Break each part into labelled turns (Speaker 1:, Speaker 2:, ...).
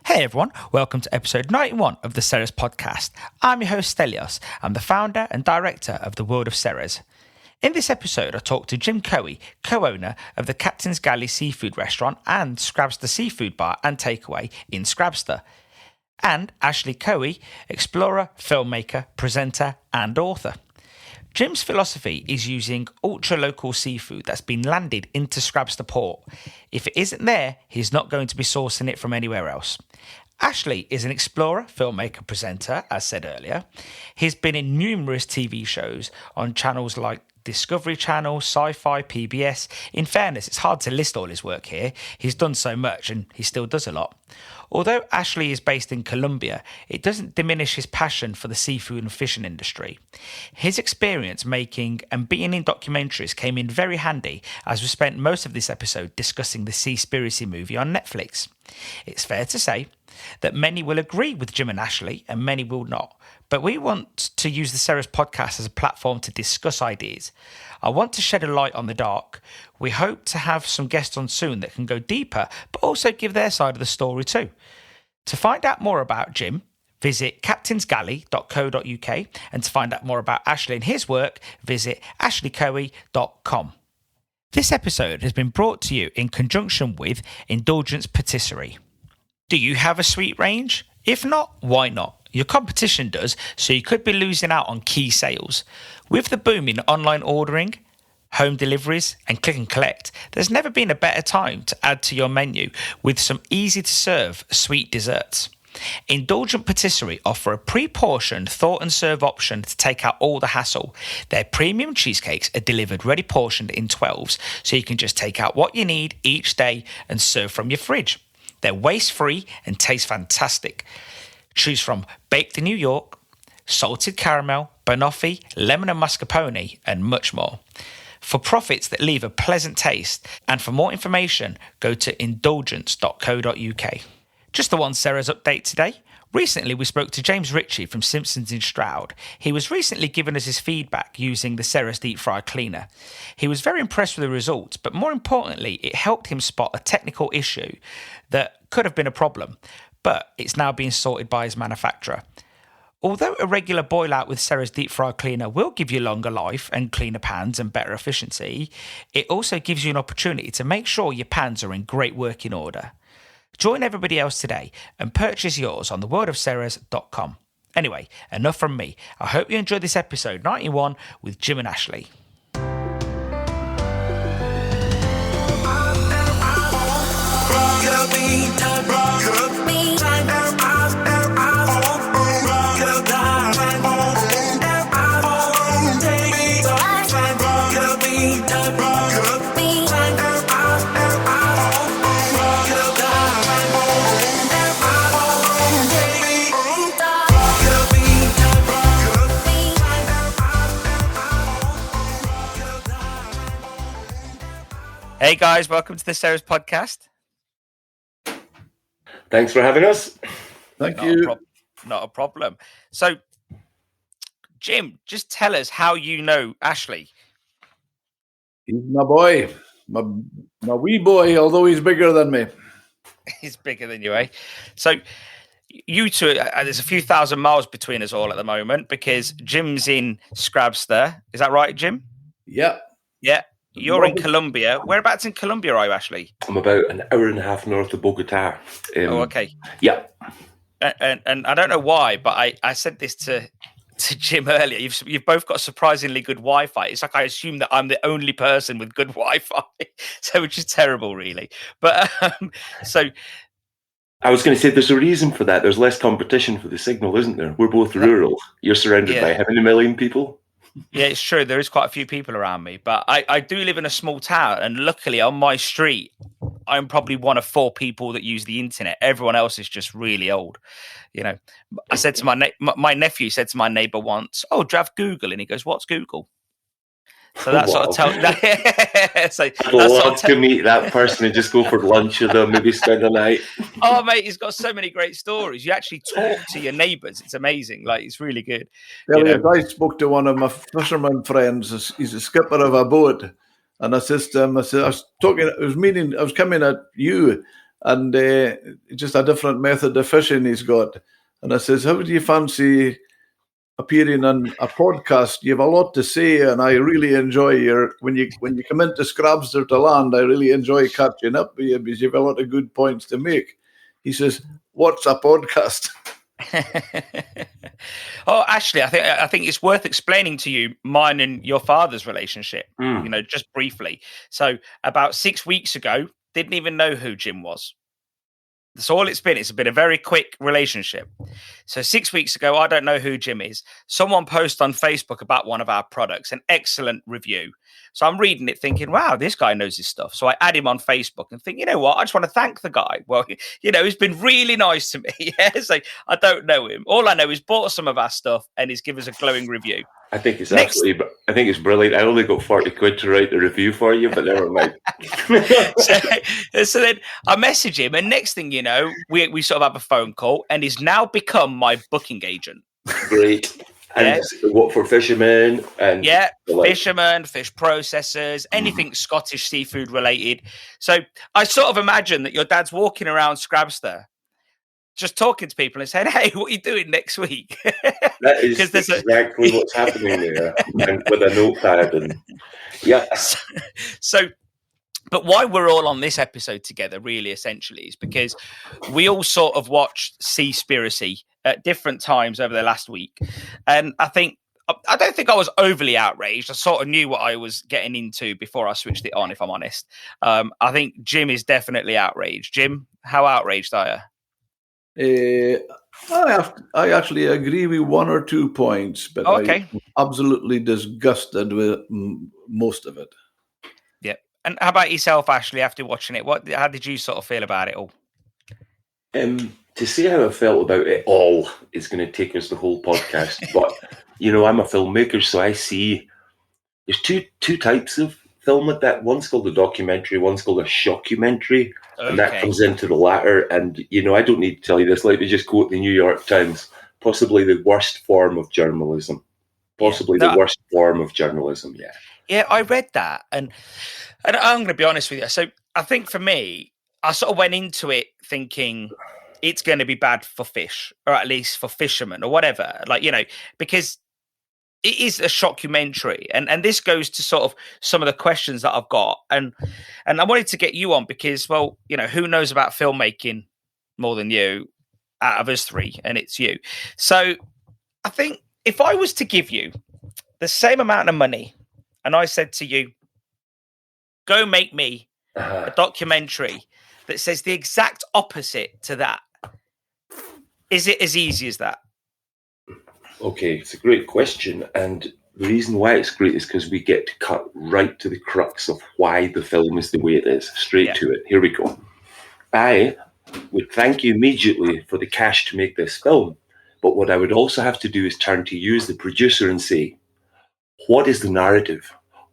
Speaker 1: Hey everyone, welcome to episode 91 of the Ceres podcast. I'm your host Stelios. I'm the founder and director of the World of Ceres. In this episode, I talked to Jim Cowie, co-owner of the Captains Galley seafood restaurant and Scrabster Seafood Bar and Takeaway in Scrabster, and Ashley Cowie, explorer, filmmaker, presenter and author. Jim's philosophy is using ultra-local seafood that's been landed into Scrabster Port. If it isn't there, he's not going to be sourcing it from anywhere else. Ashley is an explorer, filmmaker, presenter, as said earlier. He's been in numerous TV shows on channels like Discovery Channel, Sci-Fi, PBS. In fairness, it's hard to list all his work here. He's done so much and he still does a lot. Although Ashley is based in Colombia, it doesn't diminish his passion for the seafood and fishing industry. His experience making and being in documentaries came in very handy as we spent most of this episode discussing the Seaspiracy movie on Netflix. It's fair to say that many will agree with Jim and Ashley and many will not, but we want to use the Ceres podcast as a platform to discuss ideas. I want to shed a light on the dark. We hope to have some guests on soon that can go deeper, but also give their side of the story too. To find out more about Jim, visit captainsgalley.co.uk, and to find out more about Ashley and his work, visit ashleycowie.com. This episode has been brought to you in conjunction with Indulgence Patisserie. Do you have a sweet range? If not, why not? Your competition does, so you could be losing out on key sales. With the boom in online ordering, home deliveries and click and collect, there's never been a better time to add to your menu with some easy to serve sweet desserts. Indulgent Patisserie offer a pre-portioned thought and serve option to take out all the hassle. Their premium cheesecakes are delivered ready portioned in 12s, so you can just take out what you need each day and serve from your fridge. They're waste-free and taste fantastic. Choose from baked in New York, salted caramel, banoffee, lemon and mascarpone, and much more. For profits that leave a pleasant taste, and for more information, go to indulgence.co.uk. Just the one Ceres update today. Recently, we spoke to James Ritchie from Simpsons in Stroud. He was recently giving us his feedback using the Ceres deep fry cleaner. He was very impressed with the results, but more importantly, it helped him spot a technical issue that could have been a problem, but it's now being sorted by his manufacturer. Although a regular boil out with Ceres deep fry cleaner will give you longer life and cleaner pans and better efficiency, it also gives you an opportunity to make sure your pans are in great working order. Join everybody else today and purchase yours on theworldofceres.com. Anyway, enough from me. I hope you enjoyed this episode 91 with Jim and Ashley. Hey guys, welcome to the Ceres podcast.
Speaker 2: Thanks for having us.
Speaker 3: Thank you.
Speaker 1: Not a problem. So, Jim, just tell us how you know Ashley.
Speaker 3: He's my boy, my wee boy, although he's bigger than me.
Speaker 1: He's bigger than you, eh? So, you two, there's a few thousand miles between us all at the moment because Jim's in Scrabster. Is that right, Jim?
Speaker 3: Yeah.
Speaker 1: Yeah. You're in Colombia. Whereabouts in Colombia are you, Ashley?
Speaker 2: I'm about an hour and a half north of Bogota.
Speaker 1: Okay.
Speaker 2: Yeah.
Speaker 1: And I don't know why, but I said this to Jim earlier. You've both got surprisingly good Wi-Fi. It's like I assume that I'm the only person with good Wi-Fi, so which is terrible, really. But so
Speaker 2: I was going to say there's a reason for that. There's less competition for the signal, isn't there? We're both rural. You're surrounded by how many million people?
Speaker 1: Yeah, it's true. There is quite a few people around me, but I do live in a small town, and luckily on my street, I'm probably one of 4 people that use the internet. Everyone else is just really old. You know, I said to my nephew said to my neighbor once, "Oh, do you have Google?" And he goes, "What's Google?" So that sort of tells.
Speaker 2: I'd love to meet that person and just go for lunch with them, maybe spend the night.
Speaker 1: Oh, mate, he's got so many great stories. You actually talk to your neighbours. It's amazing. Like, it's really good.
Speaker 3: I spoke to one of my fisherman friends. He's a skipper of a boat, and I said to him, I was coming at you, and just a different method of fishing he's got. And I says, how do you fancy appearing on a podcast? You have a lot to say, and I really enjoy when you come into Scrabster to land, I really enjoy catching up with you because you have a lot of good points to make. He says, what's a podcast?
Speaker 1: Oh, Ashley, I think it's worth explaining to you mine and your father's relationship, just briefly. So about 6 weeks ago, didn't even know who Jim was. That's all it's been. It's been a very quick relationship. So 6 weeks ago, I don't know who Jim is. Someone posted on Facebook about one of our products, an excellent review. So I'm reading it thinking, wow, this guy knows his stuff. So I add him on Facebook and think, you know what? I just want to thank the guy. Well, he's been really nice to me. It's like, I don't know him. All I know is bought some of our stuff and he's given us a glowing review.
Speaker 2: I think it's I think it's brilliant. I only got 40 quid to write the review for you, but never mind.
Speaker 1: so then I message him, and next thing you know, we sort of have a phone call, and he's now become my booking agent.
Speaker 2: Great. And what for fishermen? And
Speaker 1: fishermen, fish processors, anything Scottish seafood related. So I sort of imagine that your dad's walking around Scrabster, just talking to people and saying, hey, what are you doing next week?
Speaker 2: That is exactly what's happening there. And with a notepad.
Speaker 1: But why we're all on this episode together, really, essentially, is because we all sort of watched Seaspiracy at different times over the last week. And I don't think I was overly outraged. I sort of knew what I was getting into before I switched it on, if I'm honest. I think Jim is definitely outraged. Jim, how outraged are you?
Speaker 3: I actually agree with 1 or 2 points, but I'm absolutely disgusted with most of it.
Speaker 1: Yeah. And how about yourself, Ashley, after watching it? How did you sort of feel about it all?
Speaker 2: To say how I felt about it all is going to take us the whole podcast. But, I'm a filmmaker, so I see there's two types of film like that. One's called a documentary, one's called a shockumentary. And that comes into the latter. And, I don't need to tell you this. Let me just quote the New York Times. Possibly the worst form of journalism. The worst form of journalism, yeah.
Speaker 1: Yeah, I read that. And I'm going to be honest with you. So I think for me, I sort of went into it thinking it's going to be bad for fish, or at least for fishermen or whatever. Because it is a shockumentary, and this goes to sort of some of the questions that I've got, and I wanted to get you on because, well, who knows about filmmaking more than you out of us three, and it's you. So I think if I was to give you the same amount of money, and I said to you, go make me a documentary that says the exact opposite to that, is it as easy as that?
Speaker 2: Okay, it's a great question, and the reason why it's great is because we get to cut right to the crux of why the film is the way it is, straight to it. Here we go. I would thank you immediately for the cash to make this film, but what I would also have to do is turn to you as the producer and say, what is the narrative?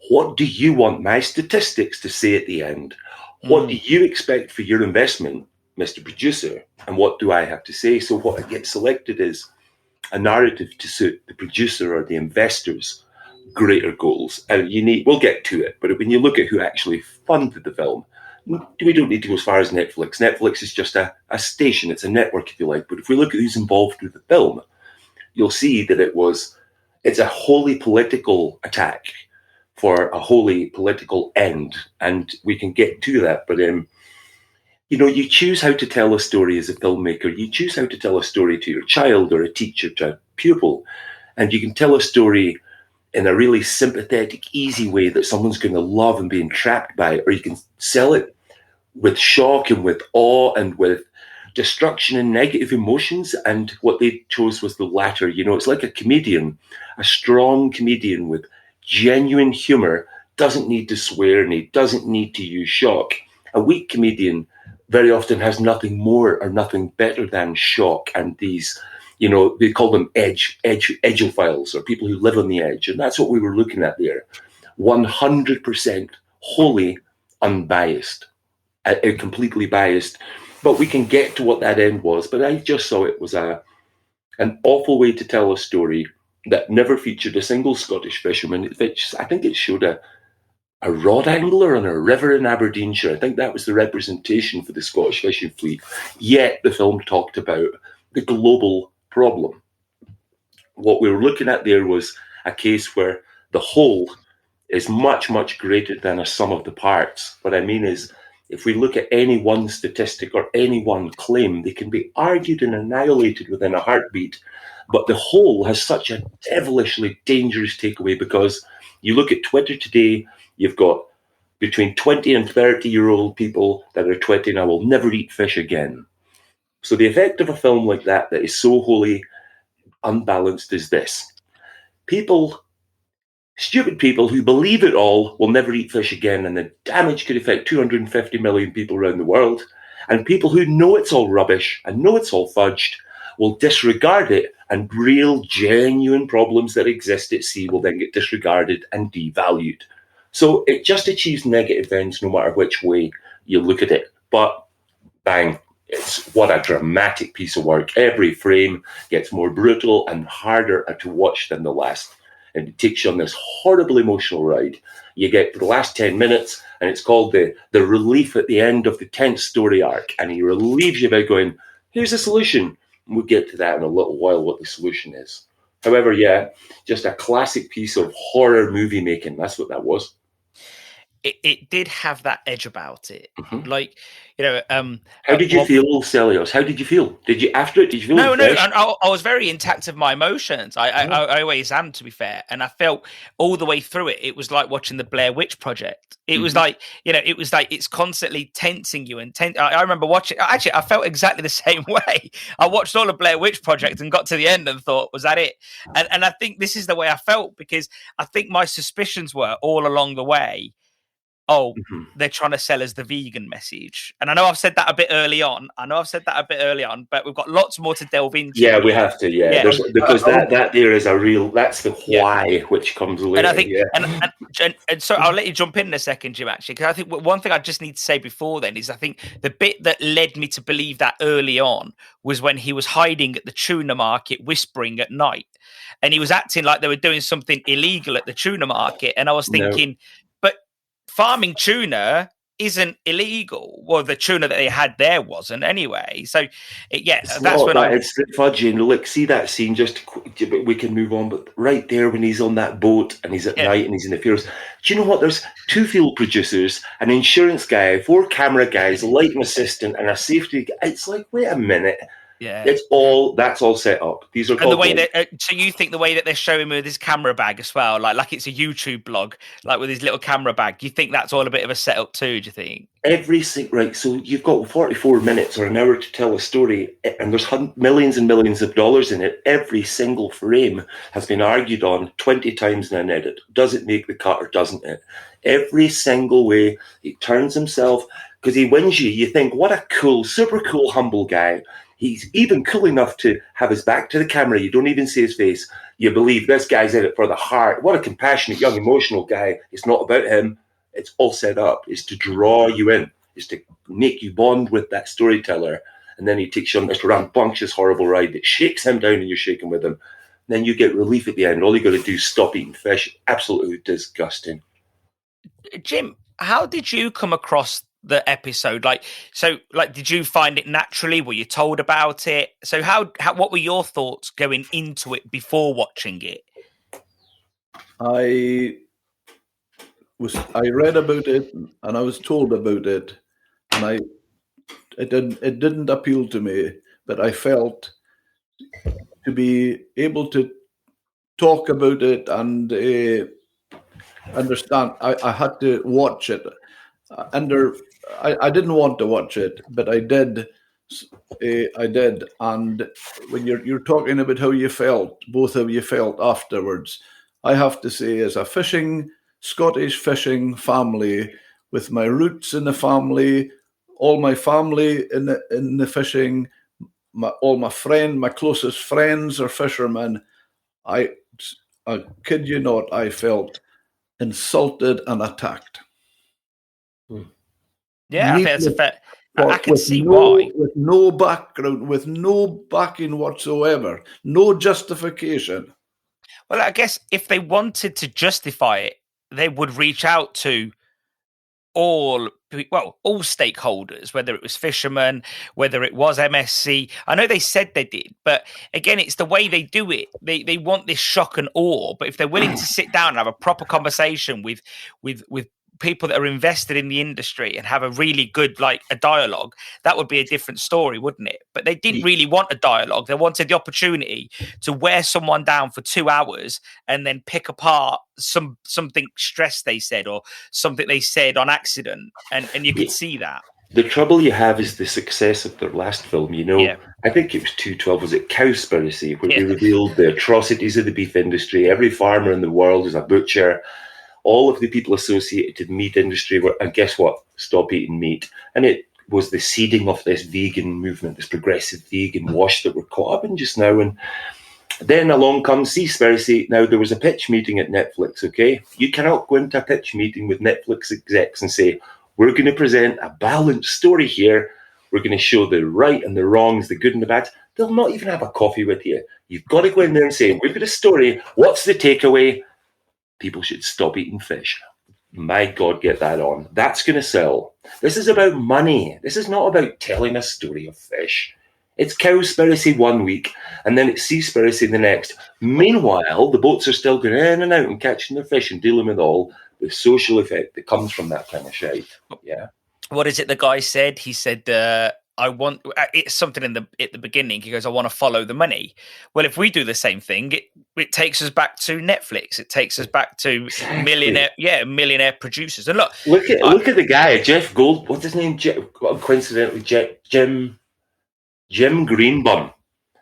Speaker 2: What do you want my statistics to say at the end? What do you expect for your investment, Mr. Producer? And what do I have to say? So what I get selected is a narrative to suit the producer or the investor's greater goals. And we'll get to it, but when you look at who actually funded the film, we don't need to go as far as Netflix. Netflix is just a station, it's a network, if you like. But if we look at who's involved with the film, you'll see that it's a wholly political attack for a wholly political end. And we can get to that, but you choose how to tell a story as a filmmaker. You choose how to tell a story to your child or a teacher, to a pupil. And you can tell a story in a really sympathetic, easy way that someone's going to love and be entrapped by it. Or you can sell it with shock and with awe and with destruction and negative emotions. And what they chose was the latter. It's like a comedian, a strong comedian with genuine humor, doesn't need to swear and he doesn't need to use shock. A weak comedian very often has nothing more or nothing better than shock and these, they call them edgeophiles, or people who live on the edge. And that's what we were looking at there. 100% wholly unbiased, completely biased. But we can get to what that end was. But I just saw it was an awful way to tell a story that never featured a single Scottish fisherman. I think it showed a rod angler on a river in Aberdeenshire. I think that was the representation for the Scottish fishing fleet. Yet the film talked about the global problem. What we were looking at there was a case where the whole is much, much greater than a sum of the parts. What I mean is, if we look at any one statistic or any one claim, they can be argued and annihilated within a heartbeat. But the whole has such a devilishly dangerous takeaway, because you look at Twitter today, you've got between 20 and 30-year-old people that are tweeting, "I will never eat fish again." So the effect of a film like that is so wholly unbalanced is this. Stupid people who believe it all will never eat fish again, and the damage could affect 250 million people around the world. And people who know it's all rubbish and know it's all fudged will disregard it, and real, genuine problems that exist at sea will then get disregarded and devalued. So it just achieves negative ends no matter which way you look at it. But bang, what a dramatic piece of work. Every frame gets more brutal and harder to watch than the last. And it takes you on this horrible emotional ride. You get to the last 10 minutes, and it's called the relief at the end of the 10th story arc. And he relieves you by going, "Here's a solution." And we'll get to that in a little while, what the solution is. However, yeah, just a classic piece of horror movie making. That's what that was.
Speaker 1: It did have that edge about it.
Speaker 2: Mm-hmm.
Speaker 1: Like,
Speaker 2: how did you feel, Celios? How did you feel? Did you feel
Speaker 1: No, I was very intact of my emotions. I always am, to be fair. And I felt all the way through it, it was like watching the Blair Witch Project. It was like, it was like it's constantly tensing you. And I remember watching, actually, I felt exactly the same way. I watched all the Blair Witch Project and got to the end and thought, was that it? And I think this is the way I felt, because I think my suspicions were all along the way, they're trying to sell us the vegan message. And I know I've said that a bit early on. But we've got lots more to delve into.
Speaker 2: Yeah, we have to, because that there is a real, that's the why, which comes later.
Speaker 1: And I think, and so I'll let you jump in a second, Jim, actually, because I think one thing I just need to say before then is I think the bit that led me to believe that early on was when he was hiding at the tuna market, whispering at night. And he was acting like they were doing something illegal at the tuna market. And I was thinking, farming tuna isn't illegal. Well, the tuna that they had there wasn't anyway. So, that's when
Speaker 2: it's the fudging. Look, see that scene, we can move on, but right there when he's on that boat and he's at night and he's in the fields. Do you know what? There's 2 field producers, an insurance guy, 4 camera guys, a lighting assistant, and a safety guy. It's like, wait a minute.
Speaker 1: Yeah,
Speaker 2: that's all set up. These are
Speaker 1: and the way that so you think the way that they're showing him with his camera bag as well, like it's a YouTube blog, like with his little camera bag. You think that's all a bit of a setup too? Do you think
Speaker 2: right? So you've got 44 minutes or an hour to tell a story, and there's millions and millions of dollars in it. Every single frame has been argued on 20 times in an edit. Does it make the cut or doesn't it? Every single way he turns himself, because he wins you. You think, what a cool, super cool, humble guy. He's even cool enough to have his back to the camera. You don't even see his face. You believe this guy's in it for the heart. What a compassionate, young, emotional guy. It's not about him. It's all set up. It's to draw you in. It's to make you bond with that storyteller. And then he takes you on this rambunctious, horrible ride that shakes him down and you're shaking with him. And then you get relief at the end. All you got to do is stop eating fish. Absolutely disgusting.
Speaker 1: Jim, how did you come across the episode? Did you find it naturally? Were you told about it? So what were your thoughts going into it before watching it?
Speaker 3: I read about it and I was told about it, and it didn't appeal to me, but I felt to be able to talk about it and understand. I had to watch it. I didn't want to watch it, but I did. And when you're talking about how you felt, both of you felt afterwards, I have to say, as a Scottish fishing family, with my roots in the family, all my family in the fishing, my closest friends are fishermen. I kid you not, I felt insulted and attacked.
Speaker 1: Yeah, I think that's a fair. I can see why.
Speaker 3: With no background, with no backing whatsoever, no justification.
Speaker 1: Well, I guess if they wanted to justify it, they would reach out to all stakeholders, whether it was fishermen, whether it was MSC. I know they said they did, but again, it's the way they do it. They want this shock and awe, but if they're willing to sit down and have a proper conversation with people that are invested in the industry and have a really good, like, a dialogue, that would be a different story, wouldn't it? But they didn't really want a dialogue. They wanted the opportunity to wear someone down for 2 hours and then pick apart something stress they said or something they said on accident. And you could see that.
Speaker 2: The trouble you have is the success of their last film, you know. Yeah. I think it was 2012, was it Cowspiracy, where they revealed the atrocities of the beef industry. Every farmer in the world is a butcher. All of the people associated to the meat industry were, and guess what? Stop eating meat. And it was the seeding of this vegan movement, this progressive vegan wash that we're caught up in just now. And then along comes Seaspiracy. Now, there was a pitch meeting at Netflix, okay? You cannot go into a pitch meeting with Netflix execs and say, we're going to present a balanced story here. We're going to show the right and the wrongs, the good and the bad. They'll not even have a coffee with you. You've got to go in there and say, we've got a story. What's the takeaway? People should stop eating fish. My God, get that on. That's going to sell. This is about money. This is not about telling a story of fish. It's Cowspiracy one week, and then it's Seaspiracy the next. Meanwhile, the boats are still going in and out and catching their fish and dealing with all the social effect that comes from that kind of shite. Yeah.
Speaker 1: What is it the guy said? He said, I want, it's something at the beginning. He goes, I want to follow the money. Well, if we do the same thing, it takes us back to Netflix. It takes us back to millionaire producers. And look
Speaker 2: at the guy, Jeff Gold. What's his name? Coincidentally, Jim Greenbum.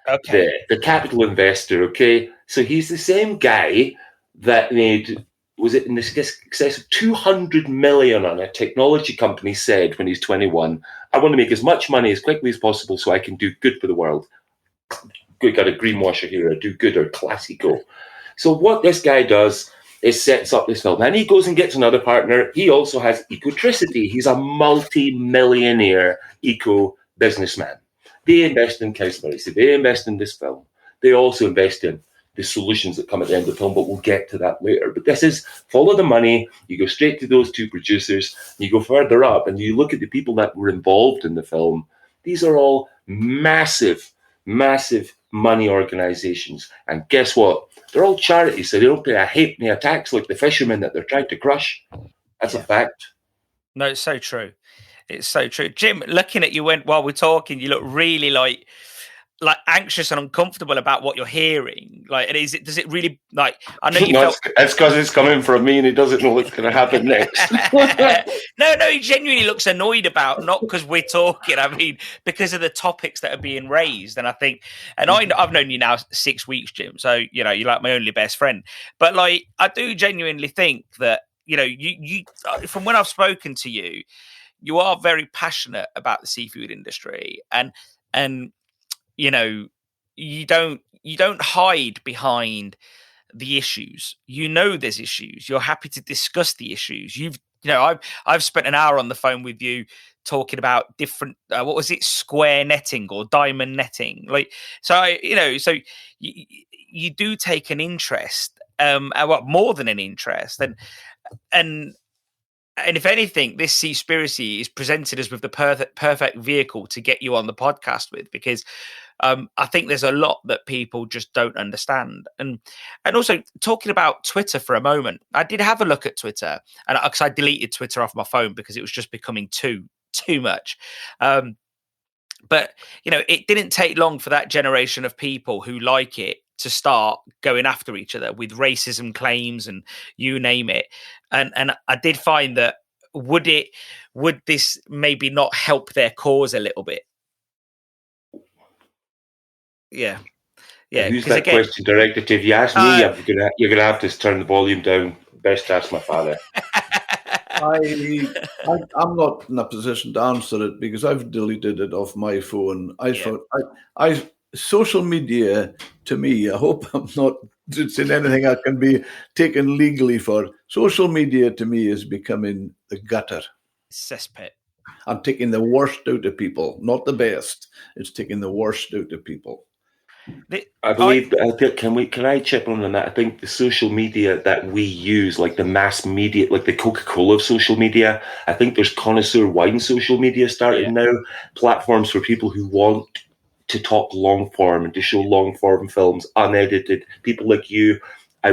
Speaker 1: Okay.
Speaker 2: The capital investor. Okay, so he's the same guy that made, was it in excess of 200 million on a technology company, said when he's 21, I want to make as much money as quickly as possible so I can do good for the world. We got a greenwasher here, a do good or classico. So what this guy does is sets up this film, and he goes and gets another partner. He also has Ecotricity. He's a multi-millionaire eco businessman. They invest in Cowspiracy. They invest in this film. They also invest in the solutions that come at the end of the film, but we'll get to that later. But this is follow the money. You go straight to those two producers. You go further up, and you look at the people that were involved in the film. These are all massive, massive money organizations. And guess what? They're all charities, so they don't pay a halfpenny a tax like the fishermen that they're trying to crush. That's a fact.
Speaker 1: No, it's so true. It's so true. Jim, looking at you while we're talking, you look really like anxious and uncomfortable about what you're hearing. Like, and does it really, like, I know you felt...
Speaker 2: It's because it's coming from me and he doesn't know what's going to happen next.
Speaker 1: No, he genuinely looks annoyed about, not because we're talking, I mean, because of the topics that are being raised. And I think, and I've known you now 6 weeks, Jim, so, you know, you're like my only best friend. But, like, I do genuinely think that, you know, you from when I've spoken to you, you are very passionate about the seafood industry, and you know, you don't hide behind the issues. You know there's issues. You're happy to discuss the issues. I've spent an hour on the phone with you talking about different what was it, square netting or diamond netting, like, so you do take an interest, more than an interest, and if anything, this Seaspiracy is presented as with the perfect vehicle to get you on the podcast with, because I think there's a lot that people just don't understand. And also, talking about Twitter for a moment, I did have a look at Twitter, and because I deleted Twitter off my phone because it was just becoming too much. But, you know, it didn't take long for that generation of people who like it to start going after each other with racism claims and you name it. And I did find that would this maybe not help their cause a little bit? Yeah.
Speaker 2: Who's that question directed to? If you ask me, you're gonna have to turn the volume down. Best ask my father.
Speaker 3: I'm not in a position to answer it because I've deleted it off my phone. Social media, to me, I hope I'm not saying anything I can be taken legally for. Social media, to me, is becoming the gutter.
Speaker 1: Cesspit.
Speaker 3: I'm taking the worst out of people, not the best. It's taking the worst out of people.
Speaker 2: I believe. Can I chip on that? I think the social media that we use, like the mass media, like the Coca-Cola of social media. I think there's connoisseur wine social media started now. Platforms for people who want to talk long form and to show long form films unedited. People like you.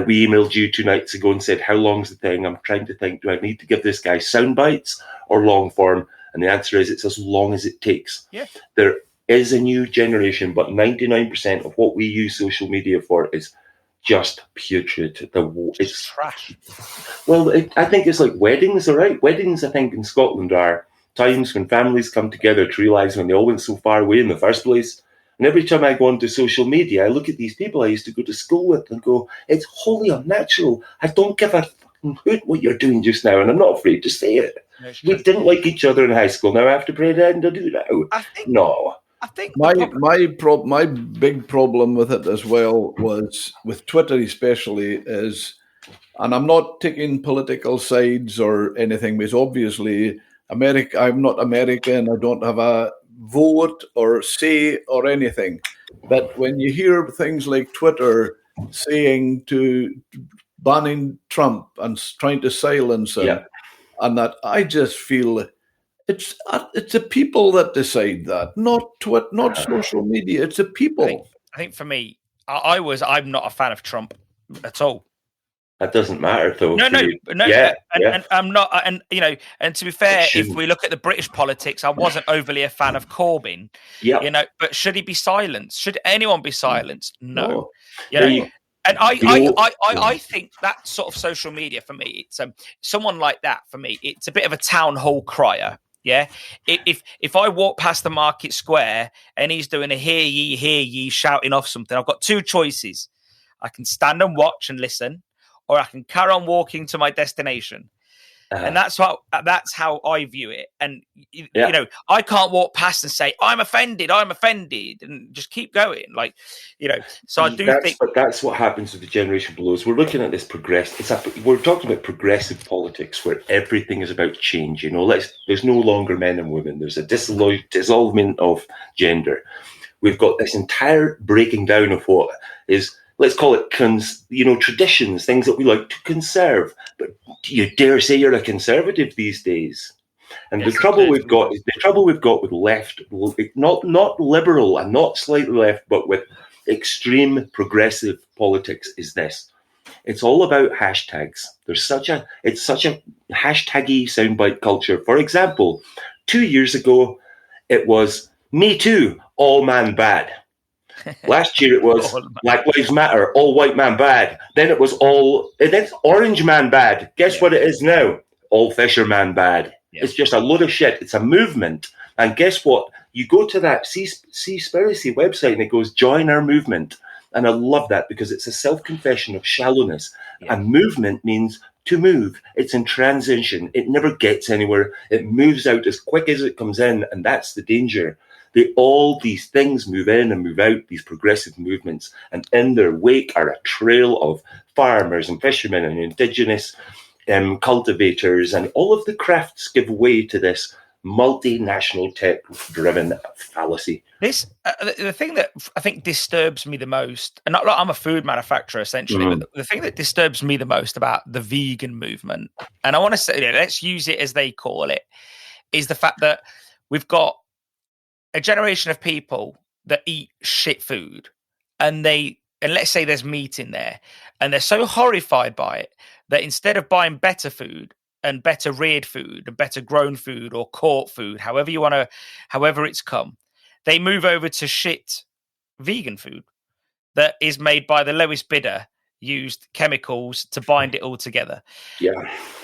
Speaker 2: We emailed you 2 nights ago and said, "How long's the thing?" I'm trying to think. Do I need to give this guy sound bites or long form? And the answer is, it's as long as it takes.
Speaker 1: Yeah.
Speaker 2: There is a new generation, but 99% of what we use social media for is just putrid. It's
Speaker 1: trash.
Speaker 2: Well, I think it's like weddings, all right? Weddings, I think, in Scotland are times when families come together to realise when they all went so far away in the first place. And every time I go onto social media, I look at these people I used to go to school with and go, it's wholly unnatural. I don't give a fucking hoot what you're doing just now, and I'm not afraid to say it. We didn't like each other in high school. Now I have to pretend to do now.
Speaker 3: I think my big problem with it as well was with Twitter especially is, and I'm not taking political sides or anything, because obviously I'm not American. I don't have a vote or say or anything. But when you hear things like Twitter saying to banning Trump and trying to silence him, and that, I just feel it's the people that decide that, not social media. It's the people.
Speaker 1: I think for me, I'm not a fan of Trump at all.
Speaker 2: That doesn't matter, though.
Speaker 1: No. And I'm not. And and to be fair, if we look at the British politics, I wasn't overly a fan of Corbyn.
Speaker 2: Yeah.
Speaker 1: But should he be silenced? Should anyone be silenced? No. And I think that sort of social media for me, it's someone like that for me, it's a bit of a town hall crier. Yeah. If I walk past the market square and he's doing a hear ye, shouting off something, I've got 2 choices. I can stand and watch and listen, or I can carry on walking to my destination. And that's how I view it. And, I can't walk past and say, I'm offended, and just keep going. So I do think...
Speaker 2: But that's what happens with the generation below us. We're looking at this we're talking about progressive politics where everything is about change. There's no longer men and women. There's a dissolvement of gender. We've got this entire breaking down of what is... Let's call it, traditions, things that we like to conserve. But do you dare say you're a conservative these days? And the trouble we've got with left, not liberal and not slightly left, but with extreme progressive politics is this. It's all about hashtags. It's such a hashtaggy soundbite culture. For example, 2 years ago, it was Me Too, all man bad. Last year it was Black Lives Matter, all white man bad. Then it was it's orange man bad. Guess what it is now? All fisherman bad. Yeah. It's just a load of shit. It's a movement. And guess what? You go to that Seaspiracy website and it goes, join our movement. And I love that because it's a self-confession of shallowness. Yeah. And movement means to move. It's in transition. It never gets anywhere. It moves out as quick as it comes in. And that's the danger. All these things move in and move out, these progressive movements, and in their wake are a trail of farmers and fishermen and indigenous cultivators, and all of the crafts give way to this multinational tech-driven fallacy.
Speaker 1: The thing that I think disturbs me the most, and I'm a food manufacturer essentially, but the thing that disturbs me the most about the vegan movement, and I want to say, let's use it as they call it, is the fact that we've got a generation of people that eat shit food, and let's say there's meat in there, and they're so horrified by it that instead of buying better food and better reared food and better grown food or caught food, however it's come, they move over to shit vegan food that is made by the lowest bidder, used chemicals to bind it all together.
Speaker 2: Yeah.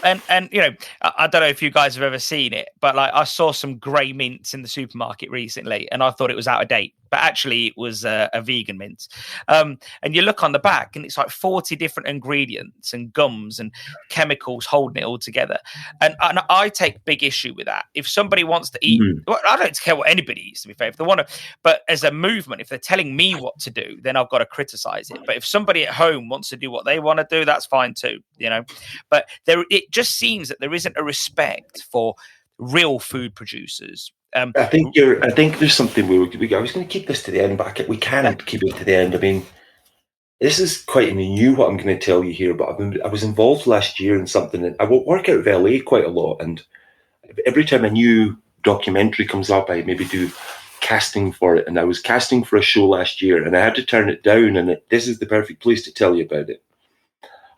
Speaker 1: And I don't know if you guys have ever seen it, but I saw some grey mints in the supermarket recently and I thought it was out of date, but actually it was a vegan mint. And you look on the back and it's like 40 different ingredients and gums and chemicals holding it all together. And I take big issue with that. If somebody wants to eat, well, I don't care what anybody eats, to be fair. If they want to, but as a movement, if they're telling me what to do, then I've got to criticize it. But if somebody at home wants to do what they want to do, that's fine too, But it just seems that there isn't a respect for real food producers.
Speaker 2: I think there's something I was going to keep this to the end, but we can't keep it to the end. I mean, this is quite new what I'm going to tell you here, but I was involved last year in something, and I work out of LA quite a lot, and every time a new documentary comes up, I maybe do casting for it, and I was casting for a show last year, and I had to turn it down, and this is the perfect place to tell you about it.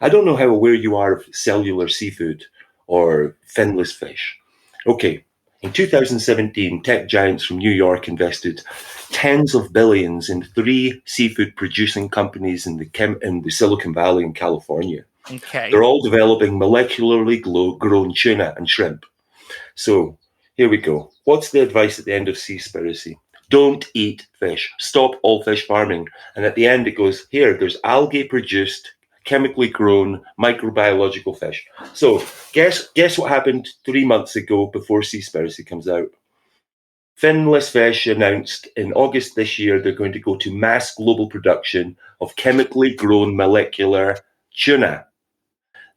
Speaker 2: I don't know how aware you are of cellular seafood or finless fish. Okay, in 2017, tech giants from New York invested tens of billions in 3 seafood producing companies in the Silicon Valley in California.
Speaker 1: Okay.
Speaker 2: They're all developing molecularly grown tuna and shrimp. So here we go. What's the advice at the end of Seaspiracy? Don't eat fish. Stop all fish farming. And at the end it goes, here, there's algae produced, chemically grown, microbiological fish. So guess what happened 3 months ago before Seaspiracy comes out? Finless Fish announced in August this year they're going to go to mass global production of chemically grown molecular tuna.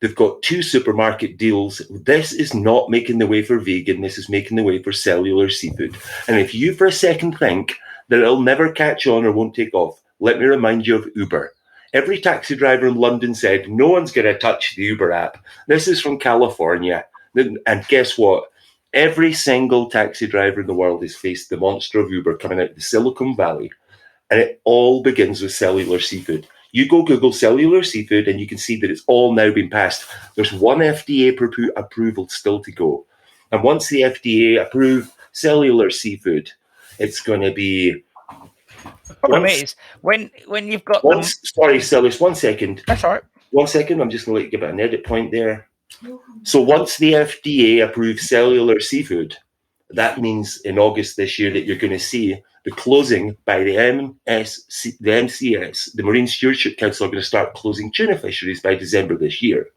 Speaker 2: They've got 2 supermarket deals. This is not making the way for vegan. This is making the way for cellular seafood. And if you for a second think that it'll never catch on or won't take off, let me remind you of Uber. Every taxi driver in London said, no one's going to touch the Uber app. This is from California. And guess what? Every single taxi driver in the world has faced the monster of Uber coming out of the Silicon Valley. And it all begins with cellular seafood. You go Google cellular seafood and you can see that it's all now been passed. There's one FDA approval still to go. And once the FDA approve cellular seafood, it's going to be...
Speaker 1: The problem is, when you've got
Speaker 2: Sorry, Ceres, 1 second.
Speaker 1: That's all right.
Speaker 2: 1 second, I'm just going to give it an edit point there. So once the FDA approves cellular seafood, that means in August this year that you're going to see the closing by the MCS, the Marine Stewardship Council, are going to start closing tuna fisheries by December this year.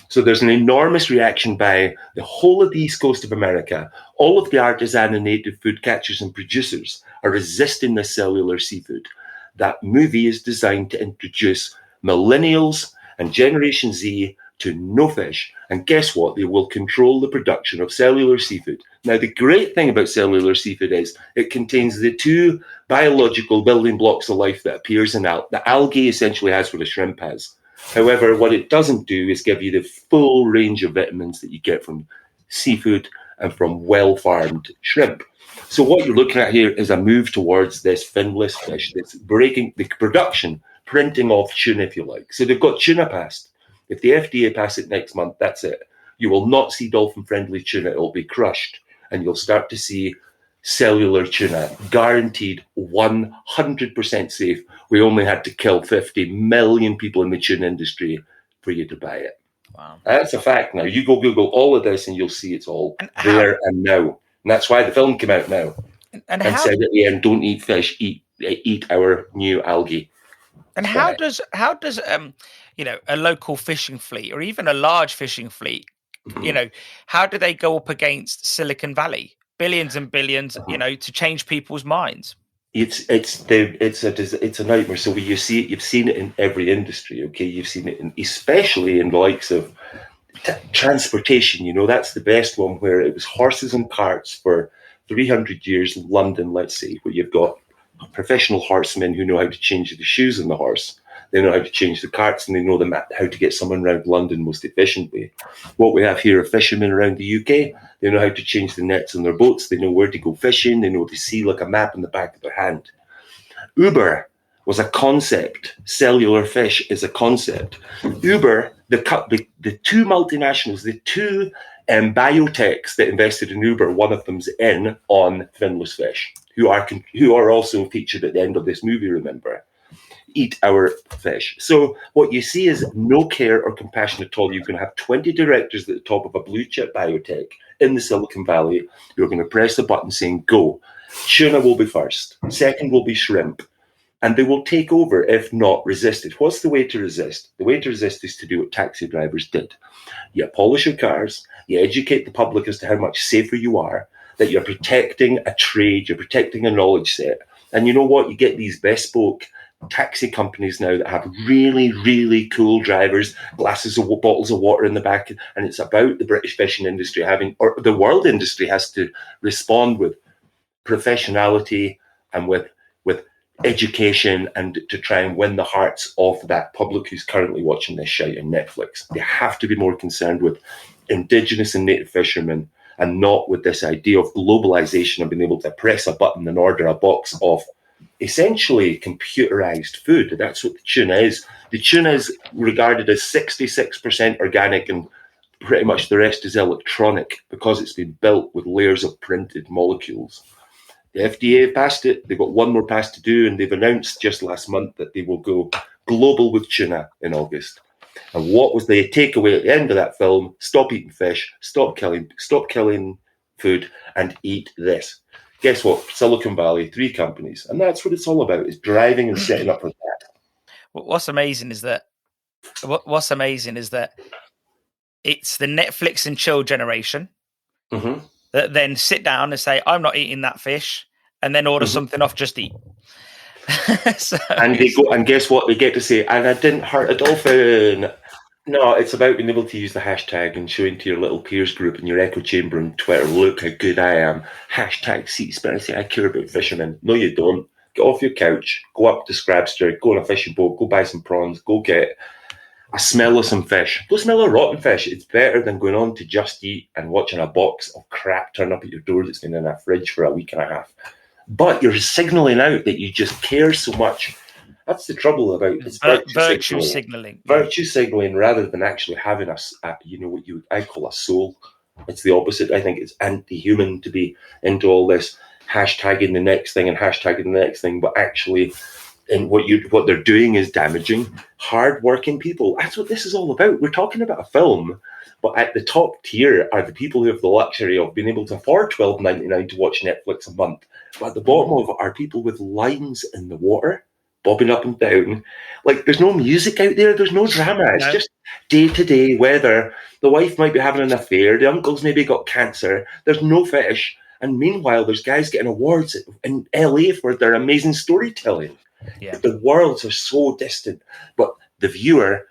Speaker 2: So there's an enormous reaction by the whole of the East Coast of America. All of the artisan and native food catchers and producers are resisting this cellular seafood. That movie is designed to introduce millennials and Generation Z to no fish. And guess what? They will control the production of cellular seafood. Now, the great thing about cellular seafood is it contains the 2 biological building blocks of life that appears in the algae essentially has what a shrimp has. However, what it doesn't do is give you the full range of vitamins that you get from seafood and from well-farmed shrimp. So what you're looking at here is a move towards this finless fish that's breaking the production, printing off tuna, if you like. So they've got tuna passed. If the FDA pass it next month, that's it. You will not see dolphin-friendly tuna. It will be crushed, and you'll start to see cellular tuna, guaranteed 100% safe. We only had to kill 50 million people in the tuna industry for you to buy it.
Speaker 1: Wow.
Speaker 2: That's a fact now. You go Google all of this, and you'll see it's all there and now. And that's why the film came out now. And said at the end, don't eat fish, eat our new algae.
Speaker 1: And how does a local fishing fleet or even a large fishing fleet, how do they go up against Silicon Valley? Billions and billions, to change people's minds.
Speaker 2: It's a nightmare. So you've seen it in every industry. Okay, you've seen it especially in the likes of transportation. That's the best one, where it was horses and carts for 300 years in London, let's say, where you've got professional horsemen who know how to change the shoes on the horse. They know how to change the carts, and they know how to get someone around London most efficiently. What we have here are fishermen around the UK. They know how to change the nets on their boats. They know where to go fishing. They know to see like a map in the back of their hand. Uber was a concept. Cellular fish is a concept. Uber, the 2 multinationals, the 2 biotechs that invested in Uber, one of them's in on finless fish, who are also featured at the end of this movie, remember. Eat our fish. So what you see is no care or compassion at all. You're going to have 20 directors at the top of a blue chip biotech in the Silicon Valley who are going to press a button saying, go. Tuna will be first. Second will be shrimp. And they will take over if not resisted. What's the way to resist? The way to resist is to do what taxi drivers did. You polish your cars. You educate the public as to how much safer you are, that you're protecting a trade, you're protecting a knowledge set. And you know what? You get these bespoke taxi companies now that have really, really cool drivers, bottles of water in the back, and it's about the British fishing industry or the world industry has to respond with professionality and with education, and to try and win the hearts of that public who's currently watching this shite on Netflix. They have to be more concerned with Indigenous and native fishermen, and not with this idea of globalization and being able to press a button and order a box of essentially computerized food. That's what the tuna is. The tuna is regarded as 66% organic, and pretty much the rest is electronic because it's been built with layers of printed molecules. The FDA passed it. They've got one more pass to do, and they've announced just last month that they will go global with tuna in August. And what was the takeaway at the end of that film? Stop eating fish, stop killing food, and eat this. Guess what? Silicon Valley, 3 companies. And that's what it's all about, is driving and setting up for that.
Speaker 1: What's amazing is that it's the Netflix and chill generation that then sit down and say, I'm not eating that fish, and then order something off Just Eat.
Speaker 2: And they go, and guess what? They get to say, and I didn't hurt a dolphin. No, it's about being able to use the hashtag and showing to your little peers group in your echo chamber on Twitter, look how good I am. Hashtag Seaspiracy, I care about fishermen. No, you don't. Get off your couch, go up to Scrabster, go on a fishing boat, go buy some prawns, go get a smell of some fish. Go smell a rotten fish. It's better than going on to Just Eat and watching a box of crap turn up at your door that's been in a fridge for a week and a half. But you're signalling out that you just care so much. That's the trouble about it's
Speaker 1: virtue signaling.
Speaker 2: Virtue signaling rather than actually having what I call a soul. It's the opposite. I think it's anti-human to be into all this hashtagging the next thing and hashtagging the next thing, but actually, and what they're doing is damaging hard-working people. That's what this is all about. We're talking about a film, but at the top tier are the people who have the luxury of being able to afford $12.99 to watch Netflix a month. But at the bottom of it are people with lines in the water, bobbing up and down. Like, there's no music out there. There's no drama. It's just day-to-day weather. The wife might be having an affair. The uncle's maybe got cancer. There's no fish. And meanwhile, there's guys getting awards in LA for their amazing storytelling. Yeah. The worlds are so distant, but the viewer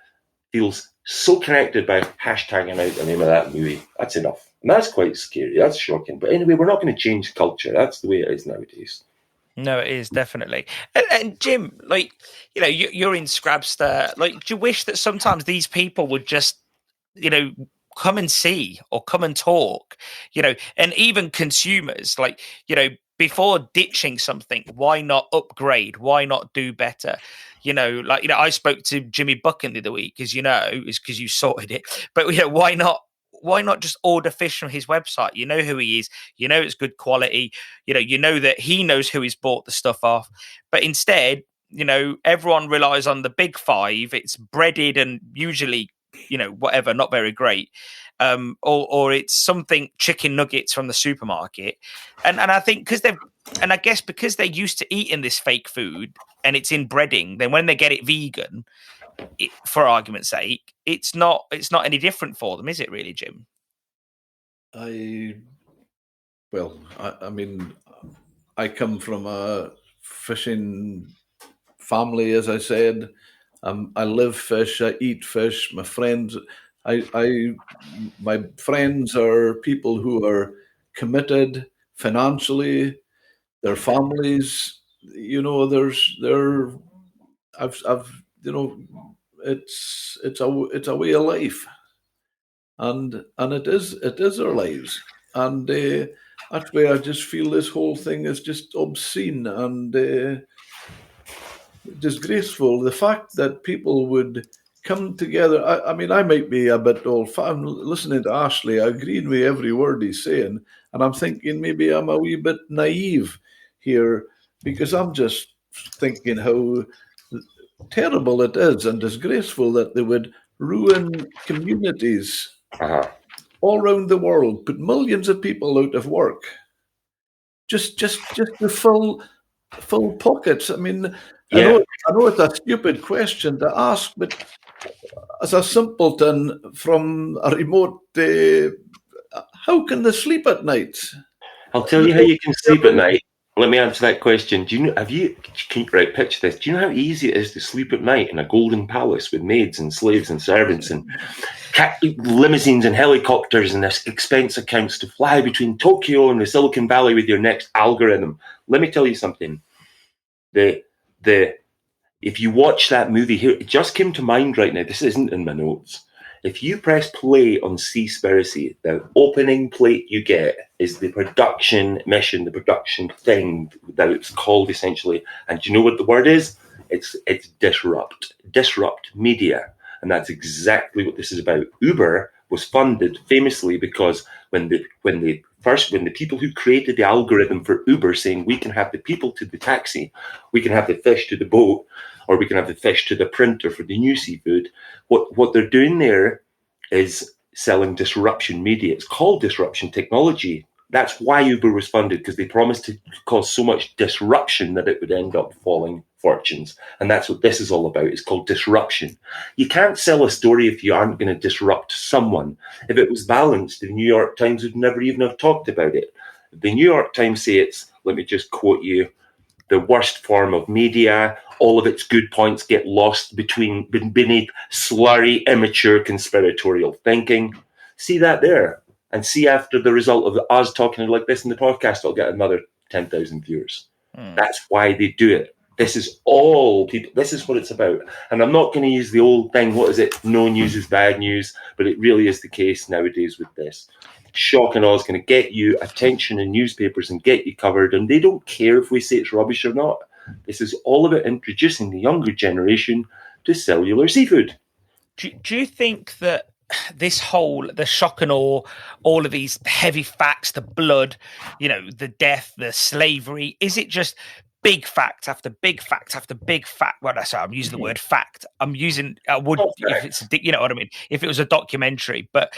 Speaker 2: feels so connected by hashtagging out the name of that movie. That's enough. And that's quite scary. That's shocking. But anyway, we're not going to change culture. That's the way it is nowadays.
Speaker 1: No, it is definitely. And Jim, you're in Scrabster. Do you wish that sometimes these people would just, come and see or come and talk, and even consumers, before ditching something, why not upgrade? Why not do better? I spoke to Jimmy Buchan the other week, as is because you sorted it. But why not just order fish from his website? You know who he is. You know it's good quality. You know that he knows who he's bought the stuff off. But instead, everyone relies on the big 5. It's breaded and usually, whatever, not very great. Or it's something chicken nuggets from the supermarket. And I think because they're used to eating this fake food and it's in breading, then when they get it vegan, for argument's sake, it's not any different for them, is it really, Jim?
Speaker 3: I come from a fishing family, as I said. I live fish, I eat fish. My friends are people who are committed financially. Their families, it's a way of life, and it is our lives, and that's why I just feel this whole thing is just obscene and disgraceful. The fact that people would come together. I might be a bit old-fashioned. I'm listening to Ashley, agreeing with every word he's saying, and I'm thinking maybe I'm a wee bit naive here, because I'm just thinking how terrible it is and disgraceful that they would ruin communities all around the world, put millions of people out of work, just to fill pockets. I know it's a stupid question to ask, but as a simpleton from a remote, how can they sleep at night?
Speaker 2: I'll tell you how you can sleep at night. Let me answer that question. Do you know? Right, picture this. Do you know how easy it is to sleep at night in a golden palace with maids and slaves and servants and limousines and helicopters and expense accounts to fly between Tokyo and the Silicon Valley with your next algorithm? Let me tell you something. If you watch that movie here, it just came to mind right now. This isn't in my notes. If you press play on Seaspiracy, the opening plate you get is the production mission, the production thing that it's called essentially. And do you know what the word is? It's disrupt media. And that's exactly what this is about. Uber was funded famously because when the people who created the algorithm for Uber saying we can have the people to the taxi, we can have the fish to the boat, or we can have the fish to the printer for the new seafood, what they're doing there is selling disruption media. It's called disruption technology. That's why Uber was funded, because they promised to cause so much disruption that it would end up falling fortunes. And that's what this is all about. It's called disruption. You can't sell a story if you aren't going to disrupt someone. If it was balanced, the New York Times would never even have talked about it. If the New York Times say it's, let me just quote you, the worst form of media, all of its good points get lost beneath slurry, immature conspiratorial thinking. See that there. And see after the result of us talking like this in the podcast, I'll get another 10,000 viewers. That's why they do it. This is all people. This is what it's about. And I'm not going to use the old thing, what is it? No news is bad news. But it really is the case nowadays with this. Shock and awe is going to get you attention in newspapers and get you covered. And they don't care if we say it's rubbish or not. This is all about introducing the younger generation to cellular seafood.
Speaker 1: Do you think that the shock and awe, all of these heavy facts, the blood, the death, the slavery, is it just big fact after big fact after big fact? Well, sorry, I'm using the word fact. I would, if it's, you know what I mean? If it was a documentary, but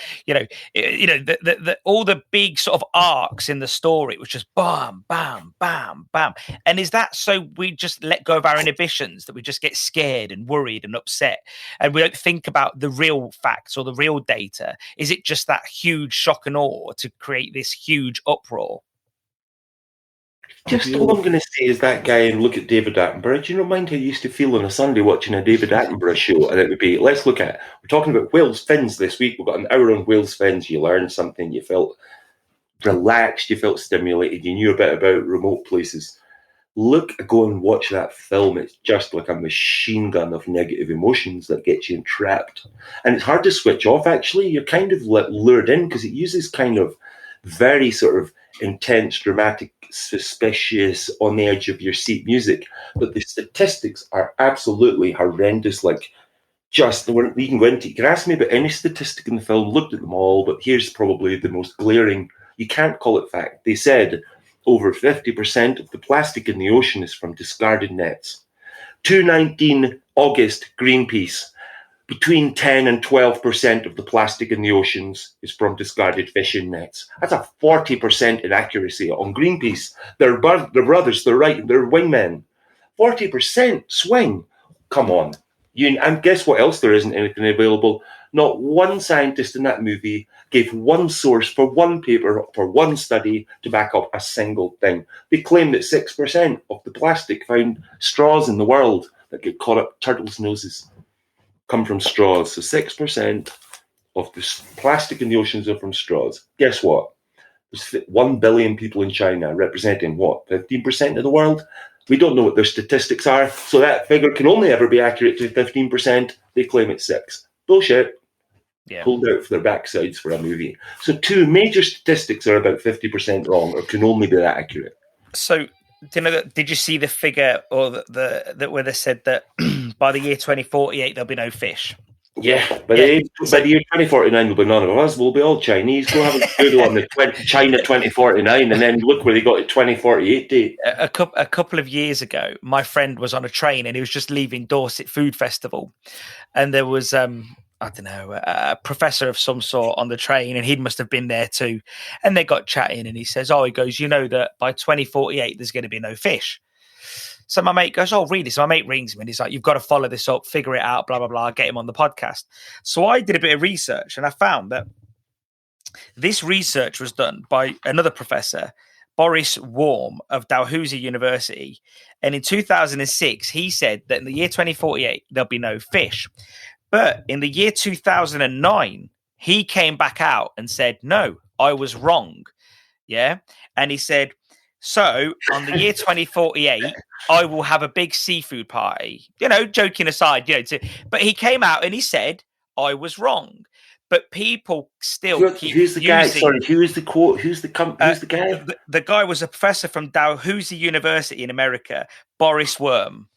Speaker 1: all the big sort of arcs in the story, it was just bam, bam, bam, bam. And is that so we just let go of our inhibitions, that we just get scared and worried and upset, and we don't think about the real facts or the real data? Is it just that huge shock and awe to create this huge uproar?
Speaker 2: Just all I'm going to say is that guy, and look at David Attenborough. Do you not mind how you used to feel on a Sunday watching a David Attenborough show? And it would be, let's look at it. We're talking about whales' fins this week. We've got an hour on whales' fins. You learned something. You felt relaxed. You felt stimulated. You knew a bit about remote places. Go and watch that film. It's just like a machine gun of negative emotions that gets you entrapped. And it's hard to switch off, actually. You're kind of lured in because it uses kind of very sort of intense, dramatic, suspicious, on the edge of your seat music, but the statistics are absolutely horrendous. Like, you can ask me about any statistic in the film, looked at them all, but here's probably the most glaring. You can't call it fact. They said over 50% of the plastic in the ocean is from discarded nets. 2/19 August, Greenpeace. Between 10 and 12% of the plastic in the oceans is from discarded fishing nets. That's a 40% inaccuracy on Greenpeace. They're brothers, they're right, they're wingmen. 40% swing. Come on. And guess what else there isn't anything available? Not one scientist in that movie gave one source for one paper, for one study to back up a single thing. They claim that 6% of the plastic found straws in the world that get caught up turtles' noses come from straws. So 6% of the plastic in the oceans are from straws. Guess what? There's 1 billion people in China, representing what, 15% of the world? We don't know what their statistics are, so that figure can only ever be accurate to 15%. They claim it's 6. Bullshit. Yeah. Pulled out for their backsides for a movie. So 2 major statistics are about 50% wrong, or can only be that accurate.
Speaker 1: So, did you see the figure, or the where they said that by the year 2048 there'll be no fish?
Speaker 2: Yeah, by the year 2049 there'll be none of us. We'll be all Chinese. Go have a Google on the China 2049, and then look where they got a 2048 date.
Speaker 1: A couple of years ago, my friend was on a train and he was just leaving Dorset Food Festival, and there was a professor of some sort on the train, and he must have been there too. And they got chatting, and he says, he goes, that by 2048 there's going to be no fish. So my mate goes, really? So my mate rings me and he's like, you've got to follow this up, figure it out, blah, blah, blah, get him on the podcast. So I did a bit of research, and I found that this research was done by another professor Boris Worm of Dalhousie University. And in 2006, he said that in the year 2048, there'll be no fish. But in the year 2009, he came back out and said, no, I was wrong. Yeah. And he said, so on the year 2048, I will have a big seafood party, joking aside, but he came out and he said, I was wrong. But people still keep
Speaker 2: Who's the guy? Sorry, who is the quote? Who's the guy?
Speaker 1: The guy was a professor from Dalhousie University in America, Boris Worm.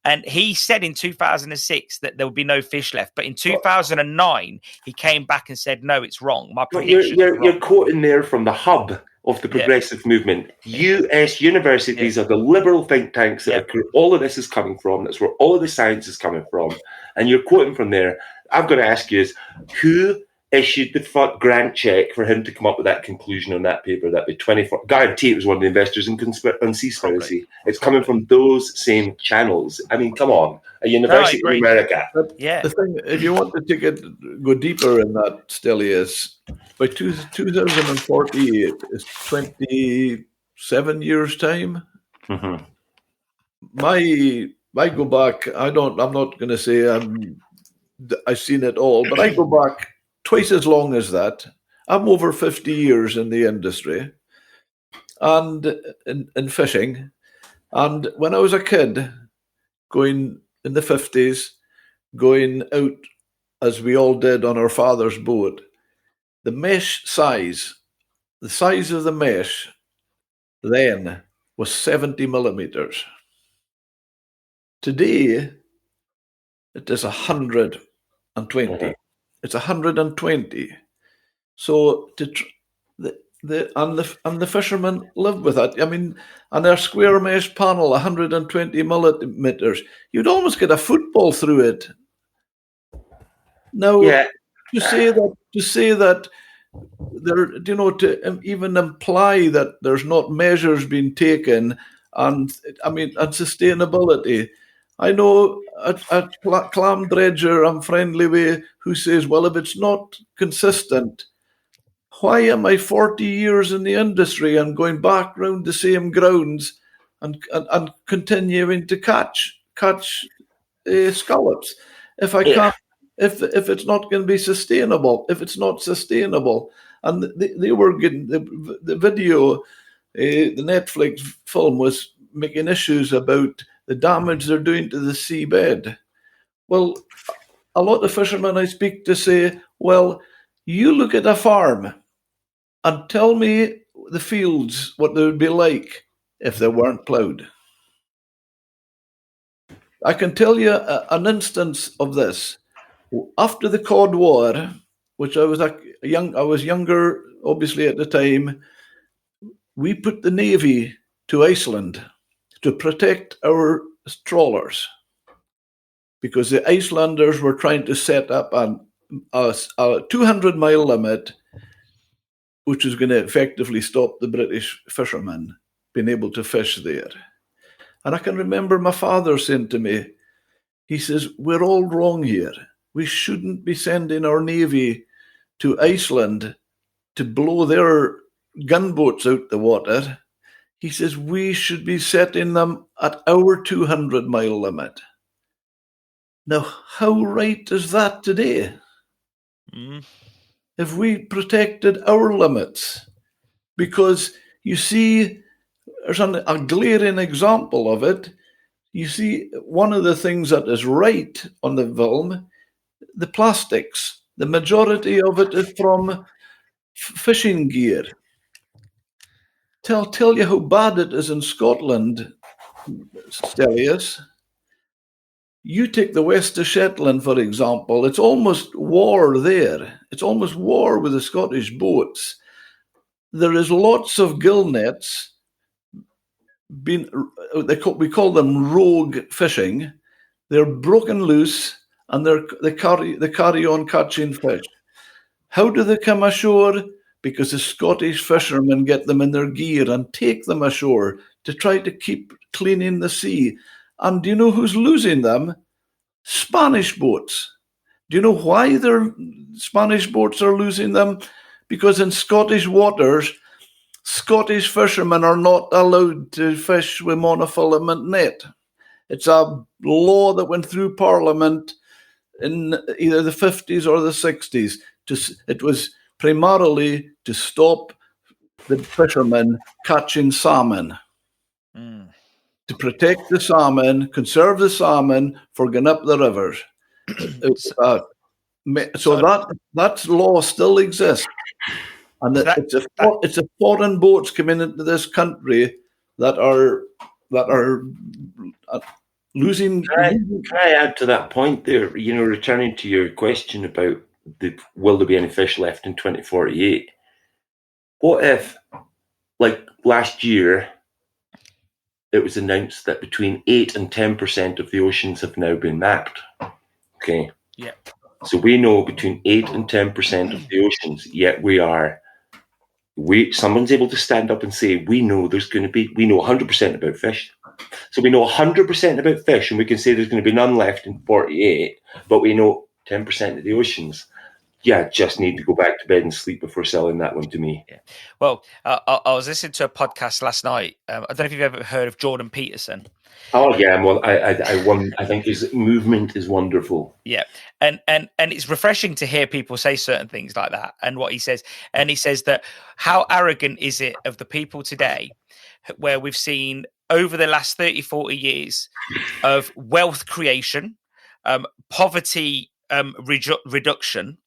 Speaker 1: And he said in 2006 that there would be no fish left. But in 2009, he came back and said, no, it's wrong. My prediction
Speaker 2: you're quoting there from the hub of the progressive movement. US universities are the liberal think tanks that all of this is coming from. That's where all of the science is coming from. And you're quoting from there. I've got to ask you who issued the grant check for him to come up with that conclusion on that paper? That'd be 24. Guarantee it was one of the investors in Seaspiracy. It's coming from those same channels. I mean, come on, a university in America.
Speaker 3: The thing, if you want to go deeper in that, Stelios, by 2048 is 27 years time.
Speaker 2: Mm-hmm.
Speaker 3: I go back. I'm not going to say I've seen it all, but I go back twice as long as that. I'm over 50 years in the industry and in fishing. And when I was a kid, going in the 50s, going out as we all did on our father's boat, the mesh size, the size of the mesh then was 70 millimeters. Today, it is 120. It's 120. So the fishermen live with that. I mean, on their square mesh panel, 120 millimeters, you'd almost get a football through it. Now, to say that there, to even imply that there's not measures being taken, and sustainability. I know a clam dredger I'm friendly with who says, well, if it's not consistent, why am I 40 years in the industry and going back round the same grounds and continuing to catch scallops if I can't, if it's not going to be sustainable, if it's not sustainable? And they were getting the video, the Netflix film was making issues about the damage they're doing to the seabed. Well, a lot of fishermen I speak to say, well, you look at a farm and tell me the fields, what they would be like if they weren't ploughed. I can tell you an instance of this. After the Cod War, which I was younger, obviously at the time, we put the Navy to Iceland to protect our trawlers, because the Icelanders were trying to set up a 200-mile limit, which was going to effectively stop the British fishermen being able to fish there. And I can remember my father saying to me, he says, we're all wrong here. We shouldn't be sending our Navy to Iceland to blow their gunboats out the water. He says, we should be setting them at our 200-mile limit. Now, how right is that today? If we protected our limits? Because you see, there's a glaring example of it. You see, one of the things that is right on the film, the plastics, the majority of it is from fishing gear. Tell you how bad it is in Scotland, Stelios. You take the West of Shetland, for example. It's almost war there. It's almost war with the Scottish boats. There is lots of gill nets. We call them rogue fishing. They're broken loose and they carry on catching fish. How do they come ashore? Because the Scottish fishermen get them in their gear and take them ashore to try to keep cleaning the sea. And do you know who's losing them? Spanish boats. Do you know why their Spanish boats are losing them? Because in Scottish waters, Scottish fishermen are not allowed to fish with monofilament net. It's a law that went through Parliament in either the 50s or the 60s. It was primarily to stop the fishermen catching salmon, to protect the salmon, conserve the salmon for going up the rivers. That law still exists. And it's a foreign boats coming into this country that are losing.
Speaker 2: Can I add to that point there? Returning to your question about will there be any fish left in 2048? What if, like last year, it was announced that between 8 and 10% of the oceans have now been mapped? Okay.
Speaker 1: Yeah.
Speaker 2: So we know between 8 and 10% of the oceans, yet someone's able to stand up and say, we know 100% about fish. So we know 100% about fish, and we can say there's going to be none left in 48, but we know 10% of the oceans. Yeah, just need to go back to bed and sleep before selling that one to me.
Speaker 1: Yeah. Well, I was listening to a podcast last night. I don't know if you've ever heard of Jordan Peterson.
Speaker 2: Oh yeah, well, I think his movement is wonderful.
Speaker 1: Yeah, and it's refreshing to hear people say certain things like that. And what he says, that how arrogant is it of the people today, where we've seen over the last 30, 40 years of wealth creation, poverty reduction.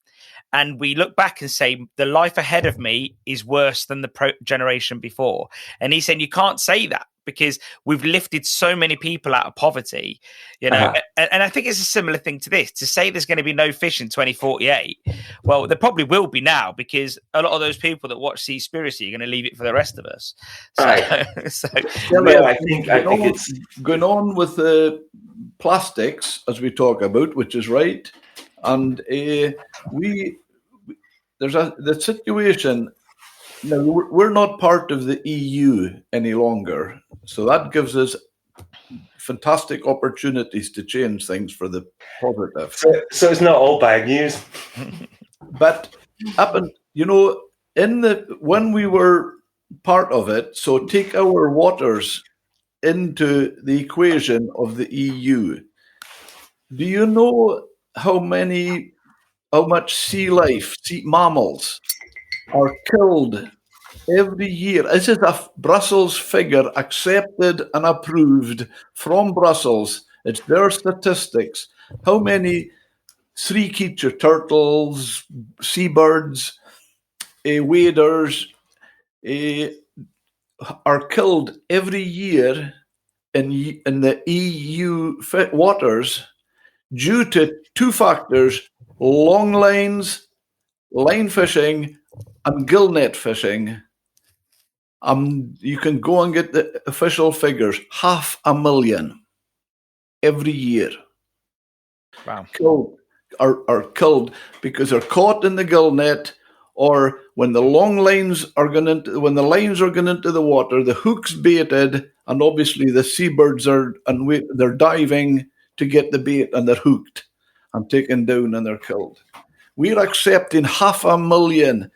Speaker 1: And we look back and say, the life ahead of me is worse than the generation before. And he's saying, you can't say that because we've lifted so many people out of poverty, and I think it's a similar thing to this, to say there's going to be no fish in 2048. Well, there probably will be now, because a lot of those people that watch Seaspiracy are going to leave it for the rest of us.
Speaker 2: I think it's
Speaker 3: going on with the plastics, as we talk about, which is right. And the situation now, we're not part of the EU any longer, so that gives us fantastic opportunities to change things for the positive.
Speaker 2: So it's not all bad news.
Speaker 3: But when we were part of it, so take our waters into the equation of the EU. Do you know how much sea life, sea mammals are killed every year? This is a Brussels figure, accepted and approved from Brussels. It's their statistics. How many three-creature turtles, seabirds, waders are killed every year in the EU waters due to two factors: long lines, line fishing, and gill net fishing. You can go and get the official figures. 500,000 every year.
Speaker 1: Wow.
Speaker 3: Are killed because they're caught in the gill net, or when the lines are going into the water, the hook's baited, and obviously the seabirds they're diving to get the bait, and they're hooked and taken down, and they're killed. We're accepting 500,000.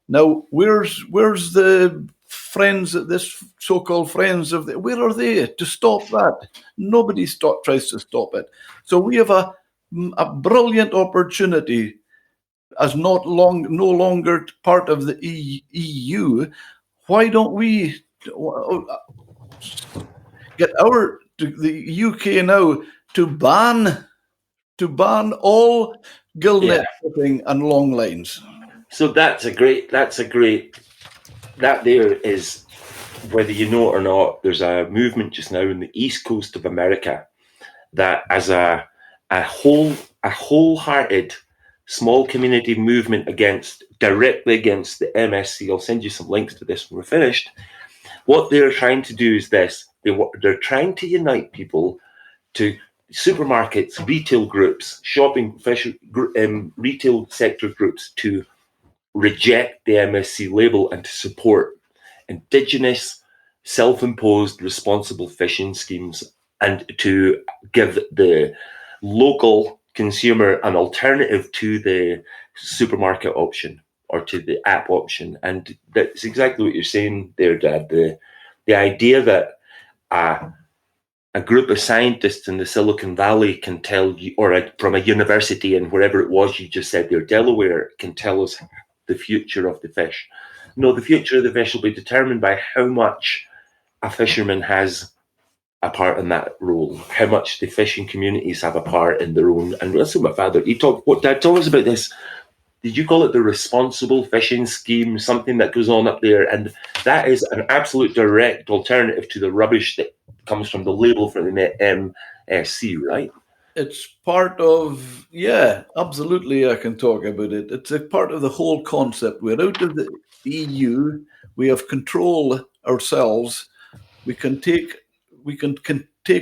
Speaker 3: Now, where's the friends, this so-called friends of where are they to stop that? Nobody tries to stop it. So we have a brilliant opportunity as no longer part of the EU. Why don't we get the UK now to ban all gill net fishing and long lines?
Speaker 2: So that there is, whether you know it or not, there's a movement just now in the East Coast of America that, as a wholehearted small community movement directly against the MSC. I'll send you some links to this when we're finished. What they're trying to do is this: they're trying to unite people to supermarkets, retail groups, retail sector groups to reject the MSC label and to support indigenous, self-imposed, responsible fishing schemes, and to give the local consumer an alternative to the supermarket option. or to the app option. And that's exactly what you're saying there, Dad. The idea that a group of scientists in the Silicon Valley can tell you, or from a university in wherever it was you just said there, Delaware, can tell us the future of the fish. No, the future of the fish will be determined by how much a fisherman has a part in that role, how much the fishing communities have a part in their own. And listen, my father, Dad told us about this. Did you call it the responsible fishing scheme, something that goes on up there? And that is an absolute direct alternative to the rubbish that comes from the label for the MSC, right?
Speaker 3: It's part of, absolutely, I can talk about it. It's a part of the whole concept. We're out of the EU. We have control ourselves. We can take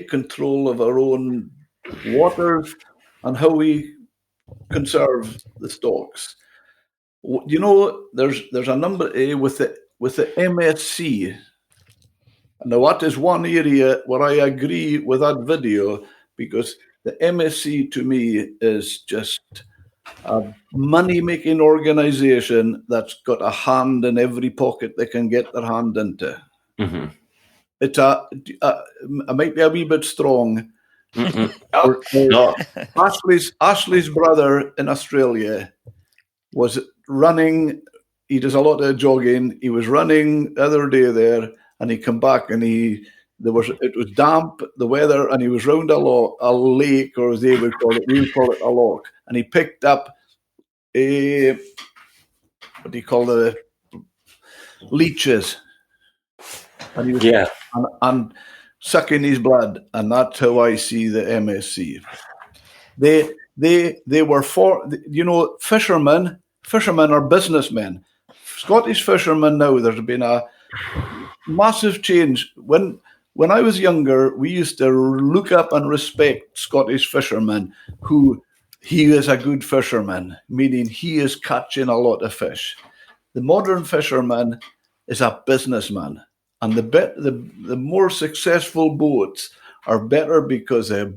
Speaker 3: control of our own waters and how we conserve the stocks. You know, there's a number with the MSC. Now, that is one area where I agree with that video, because the MSC to me is just a money-making organization that's got a hand in every pocket they can get their hand into.
Speaker 2: Mm-hmm.
Speaker 3: It's I might be a wee bit strong.
Speaker 2: No.
Speaker 3: Ashley's brother in Australia was running. He does a lot of jogging. He was running the other day there, and he came back, and it was damp, the weather, and he was round a lake, or as they would call it, we would call it a loch, and he picked up what do you call the leeches, and he was and sucking his blood, and that's how I see the MSC. They were fishermen. Fishermen are businessmen. Scottish fishermen now. There's been a massive change. When I was younger, we used to look up and respect Scottish fishermen. He is a good fisherman, meaning he is catching a lot of fish. The modern fisherman is a businessman. And the more successful boats are better because they're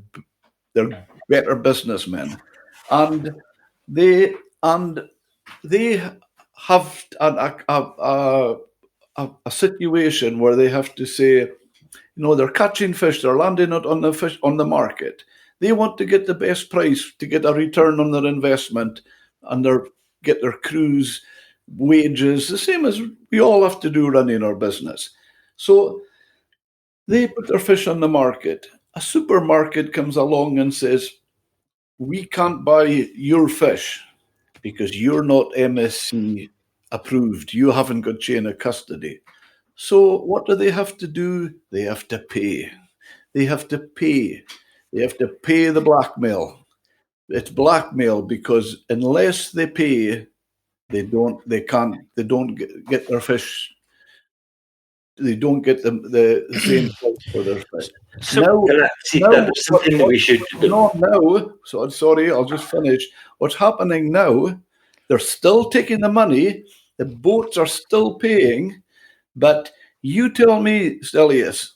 Speaker 3: better businessmen, and they have a situation where they have to say, they're catching fish, they're landing it on the market. They want to get the best price to get a return on their investment, and get their crews' wages, the same as we all have to do running our business. So they put their fish on the market. A supermarket comes along and says, we can't buy your fish because you're not MSC approved. You haven't got chain of custody. So what do they have to do? They have to pay. They have to pay the blackmail. It's blackmail, because unless they pay, they don't get their fish. They don't get the same price for their fish.
Speaker 2: So that's something that we should do.
Speaker 3: So sorry, I'll just finish. What's happening now? They're still taking the money. The boats are still paying, but you tell me, Stelios,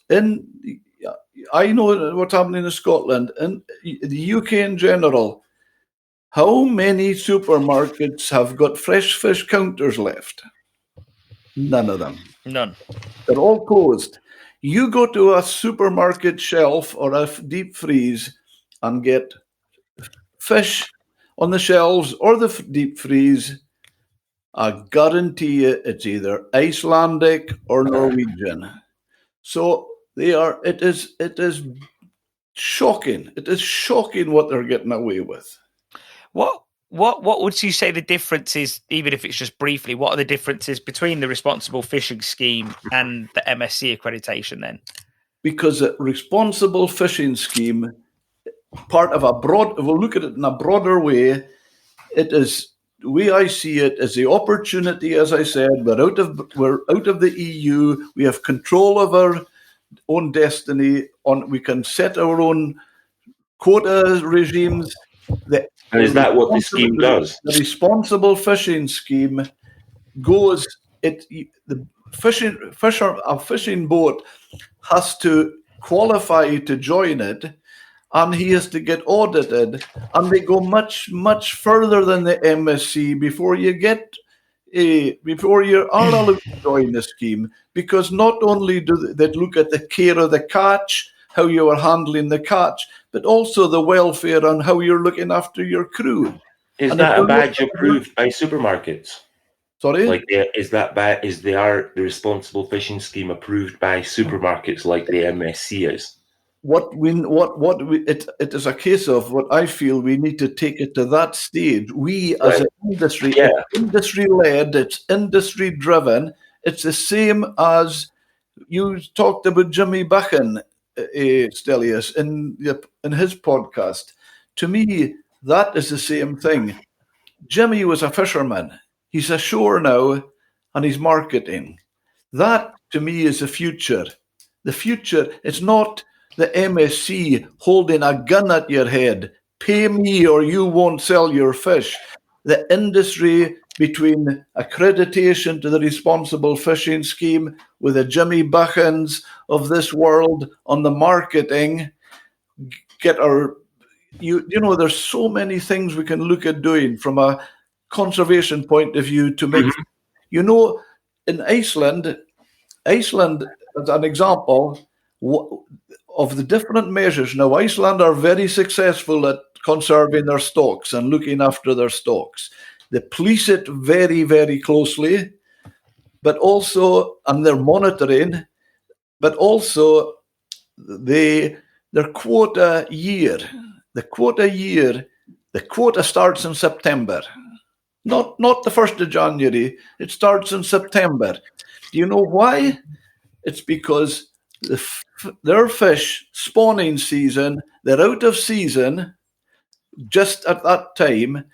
Speaker 3: I know what's happening in Scotland and the UK in general. How many supermarkets have got fresh fish counters left? None of them.
Speaker 1: None.
Speaker 3: They're all closed. You go to a supermarket shelf or a deep freeze and get fish on the shelves or the deep freeze. I guarantee you it's either Icelandic or Norwegian. So it is shocking. It is shocking what they're getting away with.
Speaker 1: What would you say the difference is, even if it's just briefly, what are the differences between the responsible fishing scheme and the MSC accreditation then? Because
Speaker 3: a responsible fishing scheme, part of we'll look at it in a broader way, the way I see it as the opportunity, as I said, we're out of the EU, we have control of our own destiny, we can set our own quota regimes.
Speaker 2: And is that what the scheme does?
Speaker 3: The responsible fishing scheme goes. A fishing boat has to qualify to join it, and he has to get audited. And they go much, much further than the MSC before you get before you are allowed to join the scheme, because not only do they look at the care of the catch, how you are handling the catch, but also the welfare and how you're looking after your crew.
Speaker 2: Is
Speaker 3: And
Speaker 2: that a badge approved by supermarkets?
Speaker 3: Sorry?
Speaker 2: Like, is the responsible fishing scheme approved by supermarkets like the MSC is?
Speaker 3: It is a case of what I feel we need to take it to that stage. We as an industry,
Speaker 2: Yeah.
Speaker 3: it's industry-led, it's industry-driven. It's the same as you talked about Jimmy Buchan, Stelios, in his podcast. To me, that is the same thing. Jimmy was a fisherman. He's ashore now, and he's marketing. That, to me, is the future. The future, it's not the MSC holding a gun at your head. Pay me or you won't sell your fish. The industry between accreditation to the responsible fishing scheme with the Jimmy Buchans of this world on the marketing, there's so many things we can look at doing from a conservation point of view to make, in Iceland, as an example of the different measures. Now, Iceland are very successful at conserving their stocks and looking after their stocks. They police it very, very closely, but also, and they're monitoring, but also their quota year. The quota starts in September. Not the 1st of January. It starts in September. Do you know why? It's because their fish spawning season, they're out of season just at that time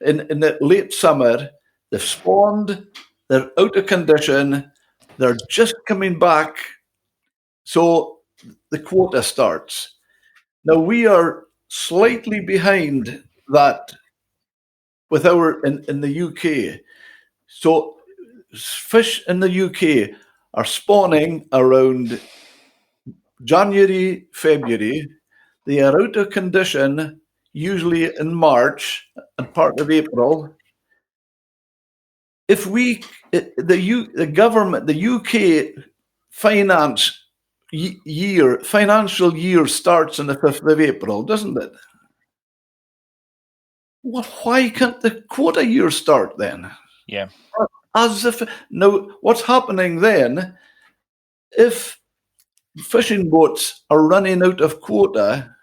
Speaker 3: in the late summer. They've spawned, they're out of condition, they're just coming back. So the quota starts. Now we are slightly behind that with in the UK. So fish in the UK are spawning around January, February. They are out of condition usually in March and part of April. If the government, the UK financial year starts on the 5th of April, doesn't it? Well, why can't the quota year start then?
Speaker 1: Yeah.
Speaker 3: Now, what's happening then, if fishing boats are running out of quota,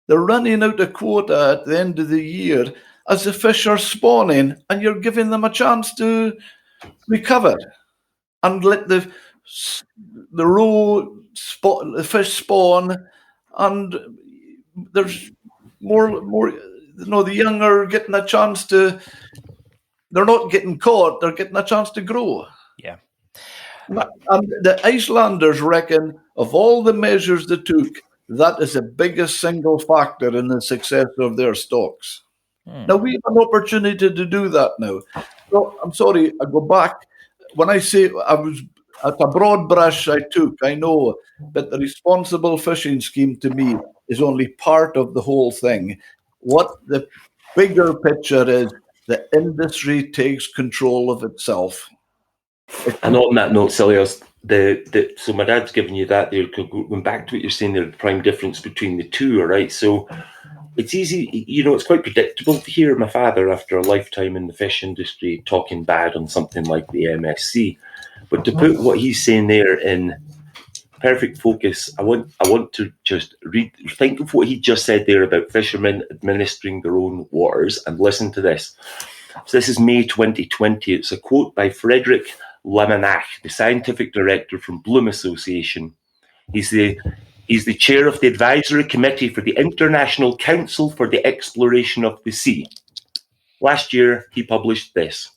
Speaker 3: they're running out of quota at the end of the year as the fish are spawning, and you're giving them a chance to recover and let the fish spawn, and there's more. The young are getting a chance to. They're not getting caught. They're getting a chance to grow.
Speaker 1: Yeah.
Speaker 3: And the Icelanders reckon of all the measures they took, that is the biggest single factor in the success of their stocks. Now we have an opportunity to do that now. So I'm sorry, I go back. When I say I was at a broad brush, I know, but the responsible fishing scheme to me is only part of the whole thing. What the bigger picture is, the industry takes control of itself.
Speaker 2: And on that note, Ceres, so my dad's giving you that there, going back to what you're saying there, the prime difference between the two, all right? So it's easy, it's quite predictable to hear my father after a lifetime in the fish industry talking bad on something like the MSC. But to put what he's saying there in perfect focus, I want to just think of what he just said there about fishermen administering their own waters, and listen to this. So this is May 2020. It's a quote by Frederick Lamanach, the scientific director from Bloom Association. He's the chair of the advisory committee for the International Council for the Exploration of the Sea. Last year, he published this.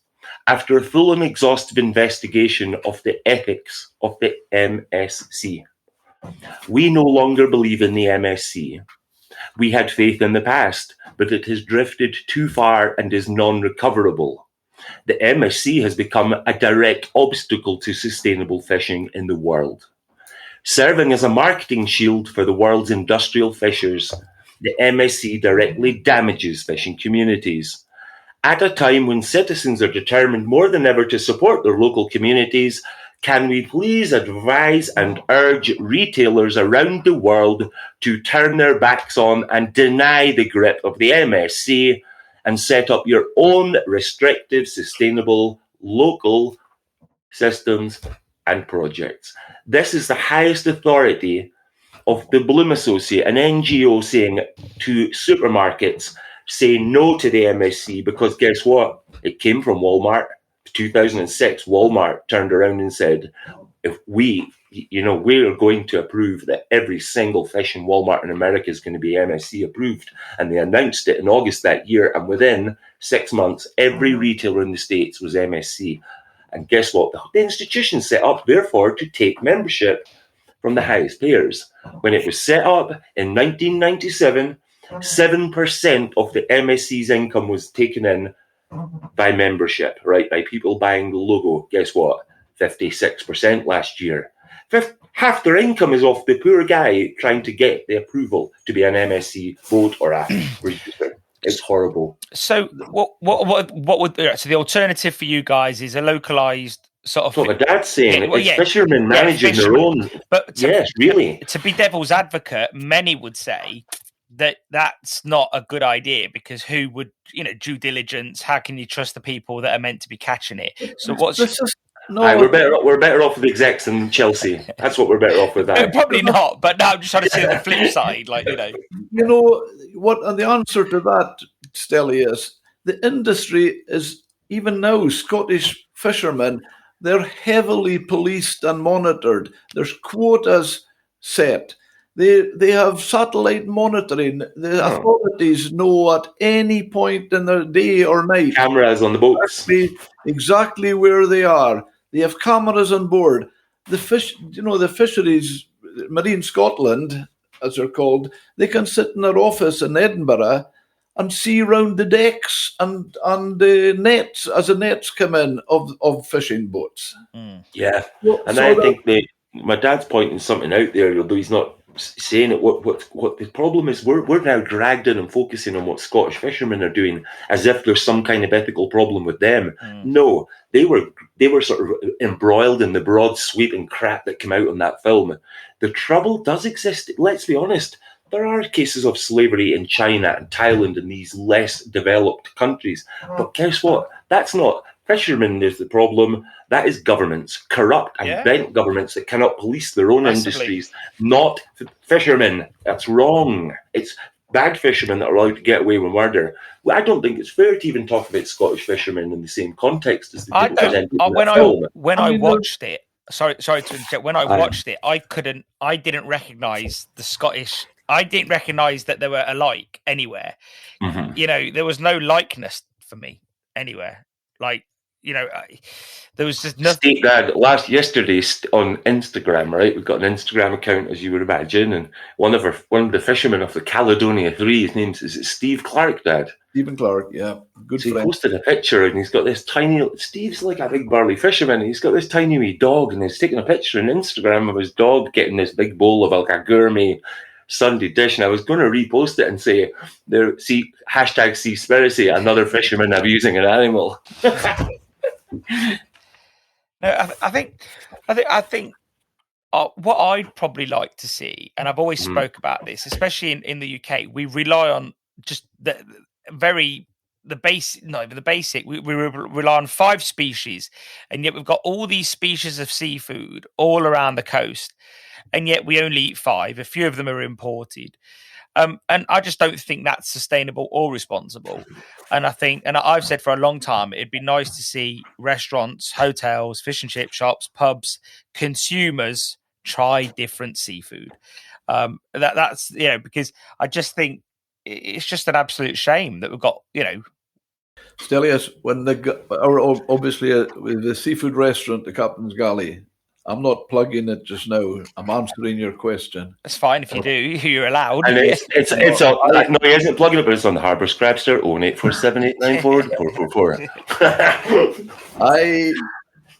Speaker 2: After a full and exhaustive investigation of the ethics of the MSC, we no longer believe in the MSC. We had faith in the past, but it has drifted too far and is non-recoverable. The MSC has become a direct obstacle to sustainable fishing in the world. Serving as a marketing shield for the world's industrial fishers, the MSC directly damages fishing communities. At a time when citizens are determined more than ever to support their local communities, can we please advise and urge retailers around the world to turn their backs on and deny the grip of the MSC and set up your own restrictive, sustainable, local systems and projects? This is the highest authority of the Bloom Associate, an NGO, saying to supermarkets, say no to the MSC, because guess what? It came from Walmart. 2006, Walmart turned around and said, if we're going to approve that every single fish in Walmart in America is going to be MSC approved. And they announced it in August that year. And within 6 months, every retailer in the States was MSC. And guess what? The institution set up, therefore, to take membership from the highest payers. When it was set up in 1997, 7% of the MSC's income was taken in by membership, right? By people buying the logo. Guess what? 56% last year. Half their income is off the poor guy trying to get the approval to be an MSC vote or a register. It's horrible.
Speaker 1: So what would so the alternative for you guys is a localized sort of.
Speaker 2: That's what my dad's saying. Fishermen managing their own.
Speaker 1: But
Speaker 2: really.
Speaker 1: To be devil's advocate, many would say that that's not a good idea, because who would, due diligence? How can you trust the people that are meant to be catching it? So
Speaker 2: we're better off with the execs than Chelsea. That's what we're better off with. That
Speaker 1: probably not. But no, I'm just trying to see the flip side.
Speaker 3: What? And the answer to that, Stelly, is the industry is, even now, Scottish fishermen, they're heavily policed and monitored. There's quotas set. They have satellite monitoring. The authorities know at any point in the day or night.
Speaker 2: Cameras on the boats.
Speaker 3: Exactly where they are. They have cameras on board. The fisheries, Marine Scotland, as they're called, they can sit in their office in Edinburgh and see round the decks and the nets as the nets come in of fishing boats.
Speaker 2: Yeah, I think my dad's pointing something out there, although he's not saying it. What the problem is, we're now dragged in and focusing on what Scottish fishermen are doing as if there's some kind of ethical problem with them. No, they were sort of embroiled in the broad sweeping crap that came out on that film. The trouble does exist. Let's be honest. There are cases of slavery in China and Thailand and these less developed countries. But guess what? That's not fishermen is the problem. That is governments, corrupt and bent governments that cannot police their own industries, not fishermen. That's wrong. It's bad fishermen that are allowed to get away with murder. Well, I don't think it's fair to even talk about Scottish fishermen in the same context as the people presented in that film.
Speaker 1: When I watched it, sorry to interject. When I watched it, I didn't recognise the Scottish. I didn't recognise that they were alike anywhere. Mm-hmm. There was no likeness for me anywhere. There was just nothing.
Speaker 2: Dad, yesterday on Instagram, right? We've got an Instagram account, as you would imagine, and one of the fishermen of the Caledonia 3, his name is Steve Clark, Dad.
Speaker 3: Stephen Clark, yeah, good friend.
Speaker 2: He posted a picture, and he's got this tiny. Steve's like a big burly fisherman. And he's got this tiny wee dog, and he's taking a picture on Instagram of his dog getting this big bowl of like a gourmet Sunday dish, and I was going to repost it and say, hashtag Seaspiracy, another fisherman abusing an animal.
Speaker 1: No, I think what I'd probably like to see, and I've always spoke about this, especially in the UK, we rely on just the basic. We rely on 5 species, and yet we've got all these species of seafood all around the coast, and yet we only eat 5. A few of them are imported. And I just don't think that's sustainable or responsible. And I've said for a long time, it'd be nice to see restaurants, hotels, fish and chip shops, pubs, consumers try different seafood. That's because I just think it's just an absolute shame that we've got,
Speaker 3: Stelios, when obviously with the seafood restaurant, the Captains Galley, I'm not plugging it just now. I'm answering your question.
Speaker 1: It's fine if you do. You're allowed.
Speaker 2: And it's on. No, he isn't plugging it, but it's on the Harbour Scrabster 084789444.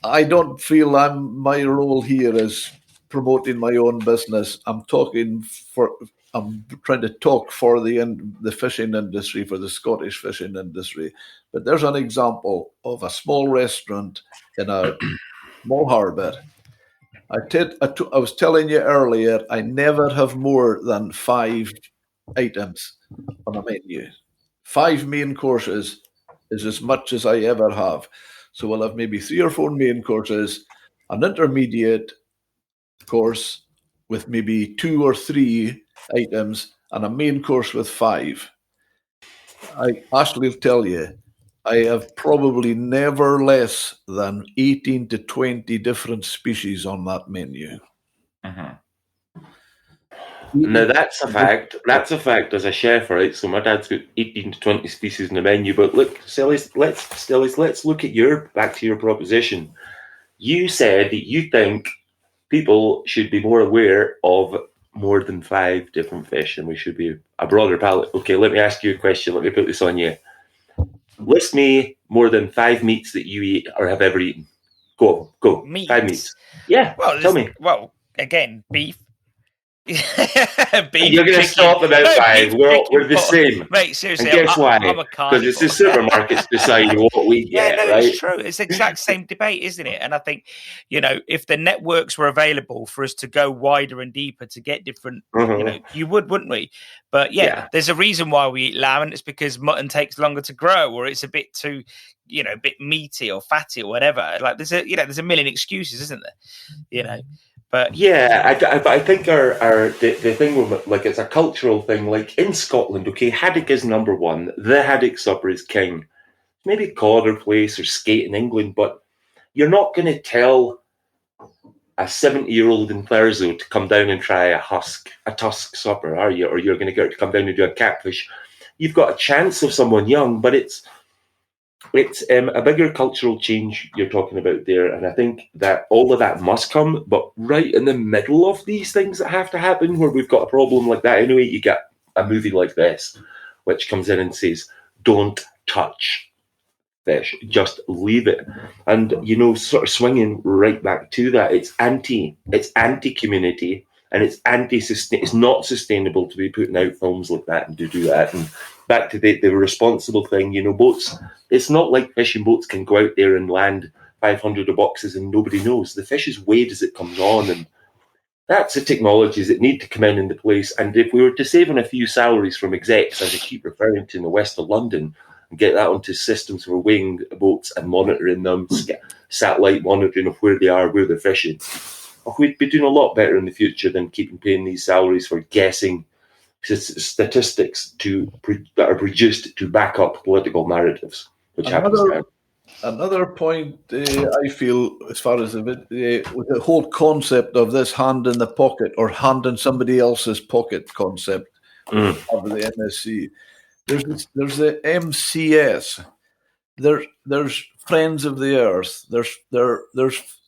Speaker 3: I don't feel my role here is promoting my own business. I'm talking I'm trying to talk for the fishing industry, for the Scottish fishing industry. But there's an example of a small restaurant in a small harbour. I was telling you earlier, I never have more than 5 items on a menu. 5 main courses is as much as I ever have. So we'll have maybe 3 or 4 main courses, an intermediate course with maybe 2 or 3 items, and a main course with 5. Ashley will tell you, I have probably never less than 18 to 20 different species on that menu.
Speaker 2: Now that's a fact. That's a fact as a chef, right? So my dad's got 18 to 20 species in the menu. But look, Ceres, let's look at back to your proposition. You said that you think people should be more aware of more than 5 different fish, and we should be a broader palette. Okay, let me ask you a question. Let me put this on you. List me more than 5 meats that you eat or have ever eaten. Go.
Speaker 1: Meats.
Speaker 2: 5 meats. Yeah. Well, tell me.
Speaker 1: Well, again, beef. Beef,
Speaker 2: you're going to stop about 5. We're the same.
Speaker 1: Mate, seriously,
Speaker 2: and guess why?
Speaker 1: I'm a carnivore.
Speaker 2: Because it's the supermarkets decide what we get, right?
Speaker 1: It's true. It's the exact same debate, isn't it? And I think, if the networks were available for us to go wider and deeper to get different, you wouldn't we? But there's a reason why we eat lamb, and it's because mutton takes longer to grow, or it's a bit too, a bit meaty or fatty or whatever. Like there's a million excuses, isn't there? But
Speaker 2: I think the thing with, like, it's a cultural thing. Like in Scotland, okay, haddock is number 1. The haddock supper is king. Maybe cod or plaice or skate in England, but you're not going to tell a 70-year-old in Thurso to come down and try a tusk supper, are you? Or you're going to get her to come down and do a catfish. You've got a chance of someone young, but it's a bigger cultural change you're talking about there, and I think that all of that must come, but right in the middle of these things that have to happen, where we've got a problem like that anyway, you get a movie like this, which comes in and says, don't touch fish, just leave it. And, sort of swinging right back to that, it's anti-community, and it's it's not sustainable to be putting out films like that and to do that. And back to the responsible thing, boats, it's not like fishing boats can go out there and land 500 of boxes and nobody knows. The fish is weighed as it comes on, and that's the technologies that need to come into place. And if we were to save on a few salaries from execs, as I keep referring to in the west of London, and get that onto systems for weighing boats and monitoring them, satellite monitoring of where they are, where they're fishing, we'd be doing a lot better in the future than keeping paying these salaries for guessing statistics that are produced to back up political narratives, which happens now.
Speaker 3: Another point I feel, as far as the whole concept of this hand in the pocket or hand in somebody else's pocket concept of the MSC, there's the MCS. There's Friends of the Earth. There's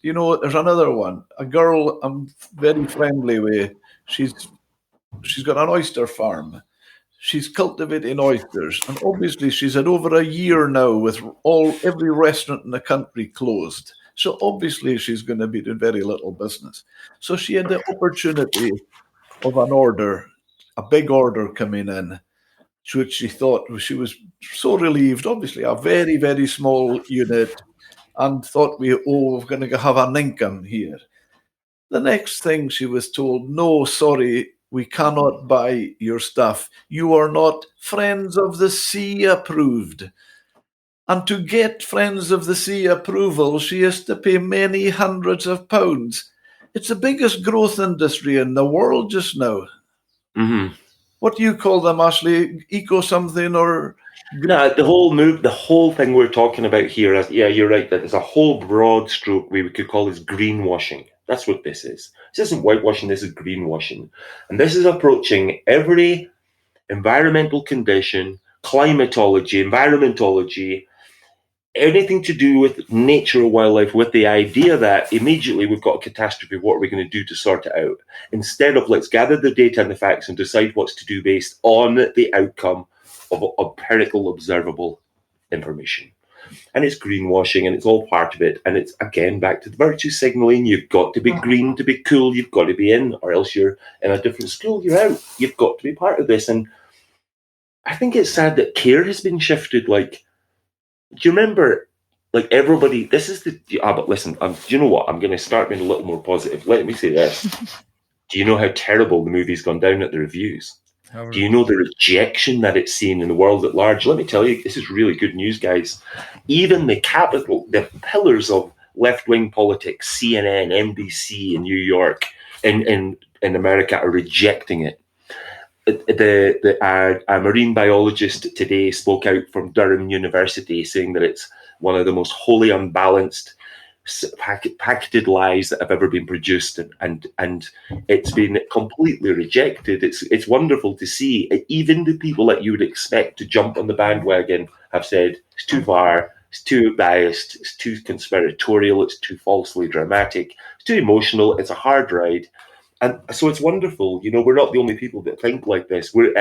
Speaker 3: another one. A girl I'm very friendly with. She's got an oyster farm. She's cultivating oysters, and obviously she's had over a year now with every restaurant in the country closed. So obviously she's going to be doing very little business. So she had the opportunity of a big order coming in, which she thought she was so relieved. Obviously, a very, very small unit, and thought we're going to have an income here. The next thing she was told, no, sorry, we cannot buy your stuff. You are not Friends of the Sea approved. And to get Friends of the Sea approval, she has to pay many hundreds of pounds. It's the biggest growth industry in the world just now.
Speaker 2: Mm-hmm.
Speaker 3: What do you call them, Ashley? Eco something or?
Speaker 2: No, the whole thing we're talking about here, you're right, that there's a whole broad stroke we could call this greenwashing. That's what this is. This isn't whitewashing, this is greenwashing. And this is approaching every environmental condition, climatology, environmentology, anything to do with nature or wildlife, with the idea that immediately we've got a catastrophe, what are we going to do to sort it out? Instead of let's gather the data and the facts and decide what's to do based on the outcome of empirical observable information. and it's greenwashing, and it's all part of it. And it's, again, back to the virtue signalling. You've got to be green to be cool. You've got to be in, or else you're in a different school. You're out. You've got to be part of this. And I think it's sad that care has been shifted. Like, do you remember, like, everybody, this is the, but listen, do you know what? I'm going to start being a little more positive. Let me say this. Do you know how terrible the movie's gone down at the reviews? Do you know the rejection that it's seen in the world at large? Let me tell you, this is really good news, guys. Even the pillars of left-wing politics, CNN, NBC in New York, in America, are rejecting it. A marine biologist today spoke out from Durham University saying that it's one of the most wholly unbalanced, packeted lies that have ever been produced, and it's been completely rejected. It's wonderful to see. Even the people that you would expect to jump on the bandwagon have said it's too far, it's too biased, it's too conspiratorial, it's too falsely dramatic, it's too emotional, it's a hard ride. And so it's wonderful. You know, we're not the only people that think like this. We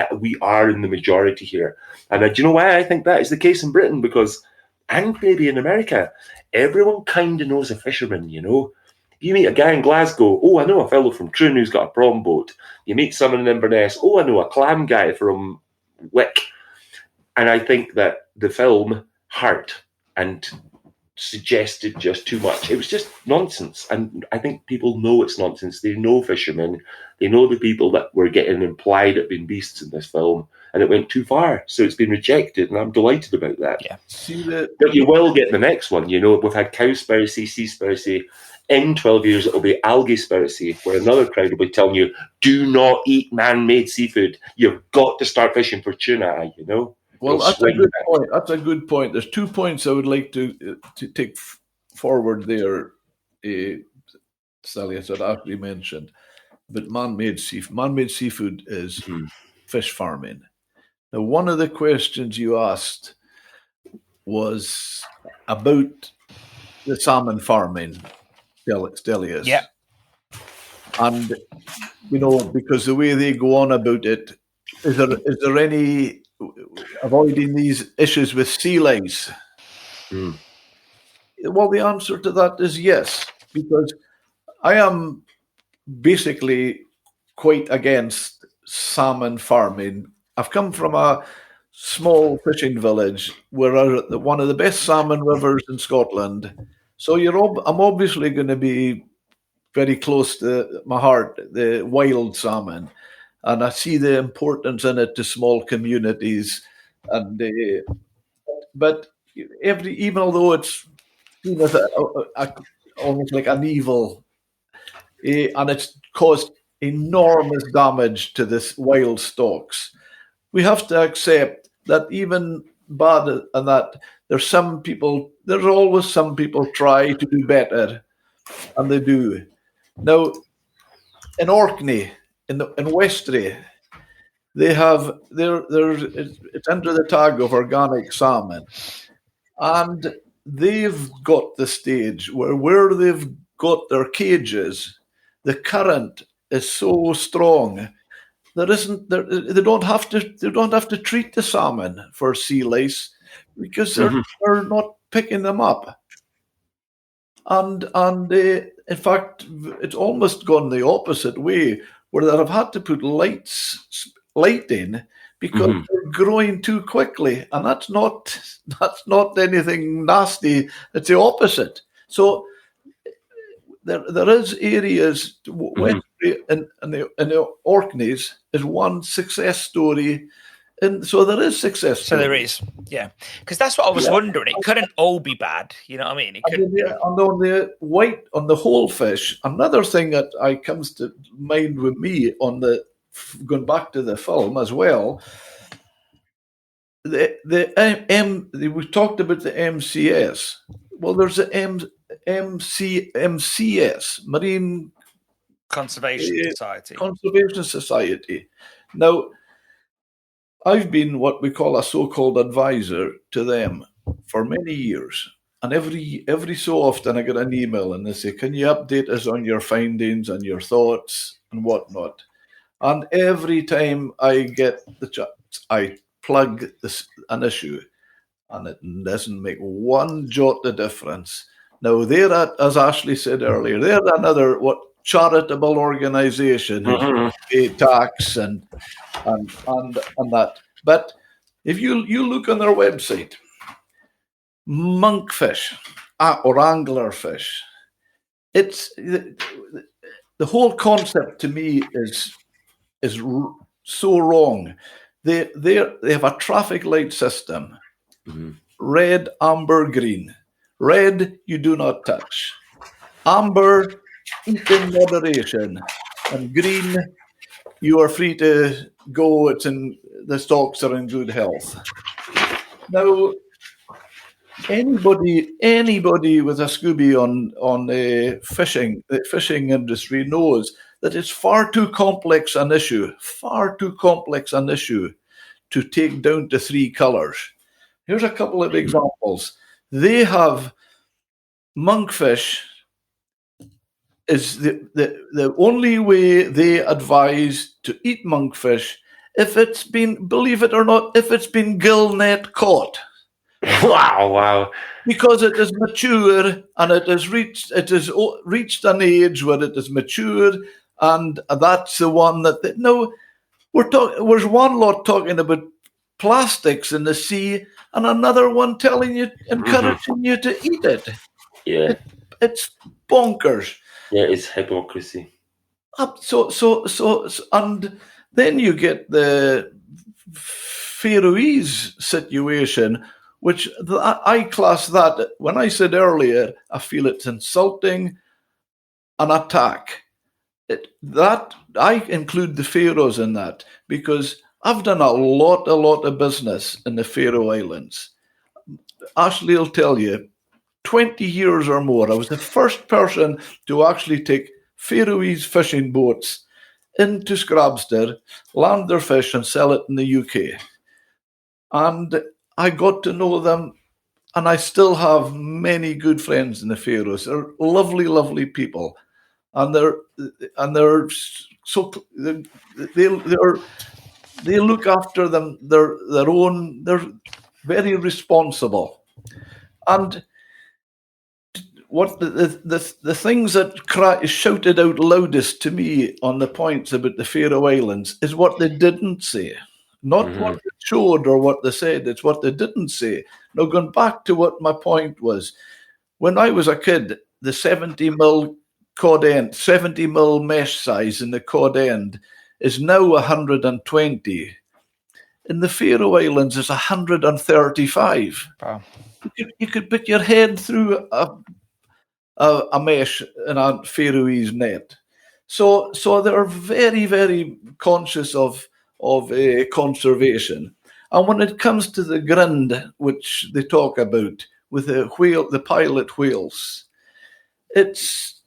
Speaker 2: are in the majority here. And do you know why I think that is the case in Britain? Because, and maybe in America, everyone kind of knows a fisherman, you know. You meet a guy in Glasgow, oh, I know a fellow from Troon who's got a prawn boat. You meet someone in Inverness, oh, I know a clam guy from Wick. And I think that the film hurt and suggested just too much. It was just nonsense. And I think people know it's nonsense. They know fishermen. They know the people that were getting implied at being beasts in this film. And it went too far. So it's been rejected. And I'm delighted about that.
Speaker 1: Yeah.
Speaker 2: But you will get the next one. You know, we've had Cowspiracy, Seaspiracy. In 12 years, it'll be Algae-spiracy, where another crowd will be telling you, do not eat man-made seafood. You've got to start fishing for tuna, you know?
Speaker 3: Well, that's a good point. That's a good point. There's 2 points I would like to take forward there, Sally, that Ashley mentioned. But man-made seafood is fish farming. Now, one of the questions you asked was about the salmon farming, Stelios.
Speaker 1: Yeah.
Speaker 3: And, you know, because the way they go on about it, is there any avoiding these issues with sea lice? Well, the answer to that is yes, because I am basically quite against salmon farming. I've come from a small fishing village where one of the best salmon rivers in Scotland. So I'm obviously going to be very close to my heart, the wild salmon. And I see the importance in it to small communities. And but even although it's seen as almost like an evil, and it's caused enormous damage to this wild stocks, we have to accept that even bad and that there's always some people try to do better, and they do. Now, in Orkney, in Westray, they have it's under the tag of organic salmon, and they've got the stage where they've got their cages, the current is so strong. They don't have to treat the salmon for sea lice because they're not picking them up. And in fact, it's almost gone the opposite way, where they have had to put light in because they're growing too quickly, and that's not anything nasty. It's the opposite. So there is areas in the Orkneys is one success story. And so there is success.
Speaker 1: So there is, yeah. Because that's what I was wondering. It couldn't all be bad. You know what I mean? It couldn't.
Speaker 3: On the whole fish, another thing that comes to mind with me going back to the film as well. We talked about the MCS. Well, there's the MCS, Marine
Speaker 1: Conservation
Speaker 3: Society. Now, I've been what we call a so-called advisor to them for many years. And every so often I get an email and they say, can you update us on your findings and your thoughts and whatnot? And every time I get the chance, I plug an issue. and it doesn't make one jot of difference. Now, they're at, as Ashley said earlier, they're another charitable organisation who pay tax and that. But if you look on their website, monkfish or anglerfish, it's the whole concept to me is so wrong. They have a traffic light system: red, amber, green. Red, you do not touch. Amber, eat in moderation. And green, you are free to go. The stocks are in good health. Now, anybody with a Scooby on fishing, the fishing industry knows that it's far too complex an issue to take down to 3 colors. Here's a couple of examples. They have monkfish is the only way they advise to eat monkfish if it's been, believe it or not, if it's been gill net caught.
Speaker 2: Wow.
Speaker 3: Because it is mature and it has reached an age where it is matured, and that's the one that there's one lot talking about plastics in the sea and another one telling you, encouraging you to eat it.
Speaker 2: Yeah.
Speaker 3: It's bonkers.
Speaker 2: Yeah, it's hypocrisy.
Speaker 3: So and then you get the Faroese situation, which I class that, when I said earlier, I feel it's insulting, an attack. I include the Faroes in that because I've done a lot of business in the Faroe Islands. Ashley will tell you, 20 years or more, I was the first person to actually take Faroese fishing boats into Scrabster, land their fish and sell it in the UK. And I got to know them, and I still have many good friends in the Faroes. They're lovely, lovely people, and they're so they look after them their own. They're very responsible, and what the things that shouted out loudest to me on the points about the Faroe Islands is what they didn't say. Not what they showed or what they said, it's what they didn't say. Now, going back to what my point was, when I was a kid, the 70 mil cod end, 70 mil mesh size in the cod end is now 120. In the Faroe Islands, it's 135.
Speaker 1: Wow.
Speaker 3: You could put your head through a mesh in a Faroese net. So they're very, very conscious of conservation. And when it comes to the grind, which they talk about with the pilot whales, it's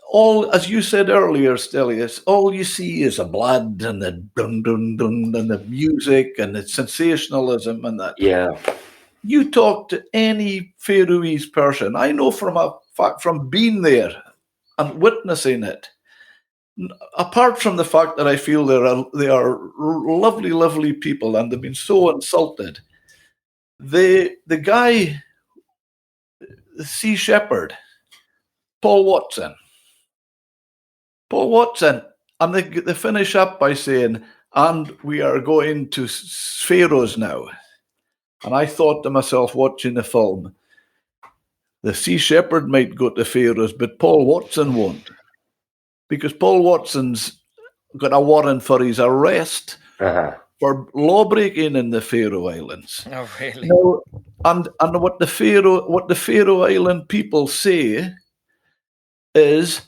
Speaker 3: all, as you said earlier, Stelios, all you see is the blood and the dun dun dun and the music and the sensationalism and that.
Speaker 2: Yeah.
Speaker 3: You talk to any Faroese person, I know from being there and witnessing it, apart from the fact that I feel they are lovely, lovely people and they've been so insulted, the guy, the Sea Shepherd, Paul Watson, and they finish up by saying, and we are going to Faroes now. And I thought to myself, watching the film, the Sea Shepherd might go to Faroes, but Paul Watson won't. Because Paul Watson's got a warrant for his arrest for law-breaking in the Faroe Islands.
Speaker 1: Oh, really?
Speaker 3: Now, and what the Faroe Island people say is,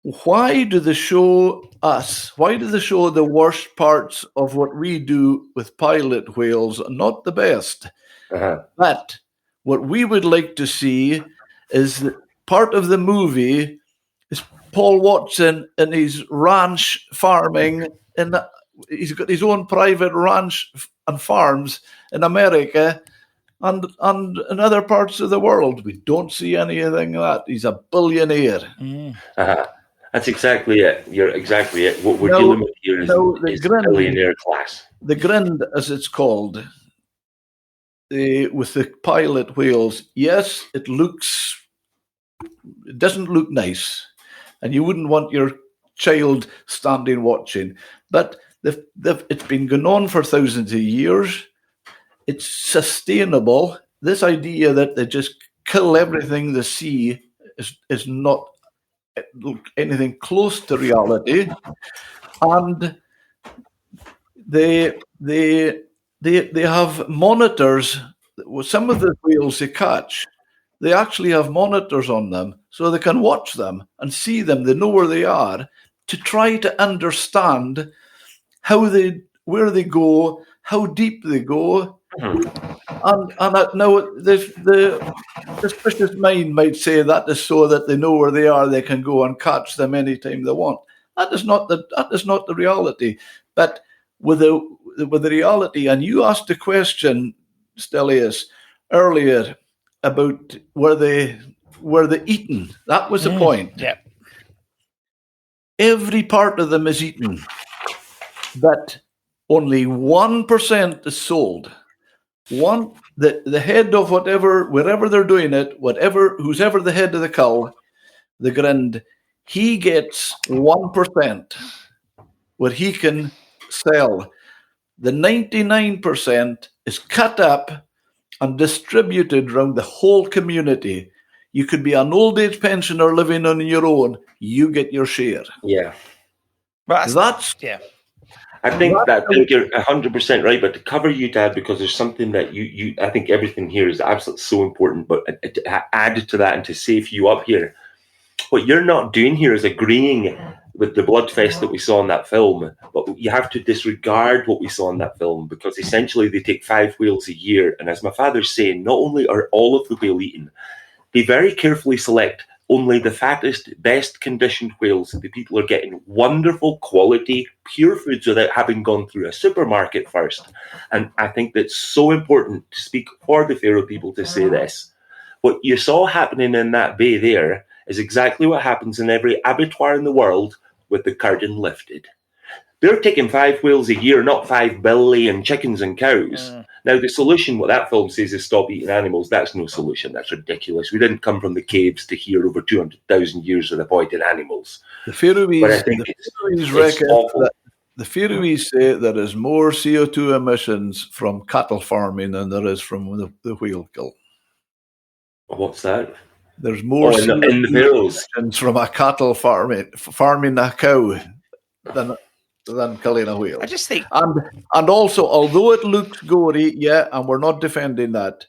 Speaker 3: why do they show the worst parts of what we do with pilot whales, not the best? But what we would like to see is that part of the movie is Paul Watson in his ranch farming, and he's got his own private ranch and farms in America and in other parts of the world. We don't see anything like that. He's a billionaire.
Speaker 2: That's exactly it. You're exactly it. What we're dealing with here is billionaire class.
Speaker 3: The grind, as it's called, the pilot whales, yes, it doesn't look nice, and you wouldn't want your child standing watching. But it's been going on for thousands of years. It's sustainable. This idea that they just kill everything they see is not anything close to reality, and they have monitors. Some of the whales they catch, they actually have monitors on them, so they can watch them and see them. They know where they are, to try to understand where they go, how deep they go. And now the suspicious mind might say that is so that they know where they are, they can go and catch them anytime they want. That is not the reality. But with the reality, and you asked a question, Stelios, earlier about were they eaten. That was the point.
Speaker 1: Yeah.
Speaker 3: Every part of them is eaten, but only 1% is sold. The head of wherever they're doing it, who's ever the head of the cull, the grind, he gets 1% what he can sell. The 99% is cut up and distributed around the whole community. You could be an old age pensioner living on your own. You get your share.
Speaker 2: Yeah.
Speaker 3: That's
Speaker 1: yeah.
Speaker 2: I think you're 100% right, but to cover you, Dad, because there's something that I think everything here is absolutely so important, but to add to that and to save you up here, what you're not doing here is agreeing with the bloodfest that we saw in that film, but you have to disregard what we saw in that film, because essentially they take 5 whales a year, and as my father's saying, not only are all of the whale eaten, they very carefully select only the fattest, best conditioned whales. The people are getting wonderful quality, pure foods without having gone through a supermarket first. And I think that's so important to speak for the Faroe people to say this. What you saw happening in that bay there is exactly what happens in every abattoir in the world with the curtain lifted. They're taking 5 whales a year, not 5 billion chickens and cows. Now, the solution, what that film says, is stop eating animals. That's no solution. That's ridiculous. We didn't come from the caves to hear over 200,000 years of avoiding animals.
Speaker 3: The Faroese reckon that the Faroese say there is more CO2 emissions from cattle farming than there is from the whale kill.
Speaker 2: What's that?
Speaker 3: There's more CO2
Speaker 2: in the Faroes
Speaker 3: emissions from a cattle farming a cow than killing a whale.
Speaker 1: I just think,
Speaker 3: and also, although it looks gory, and we're not defending that,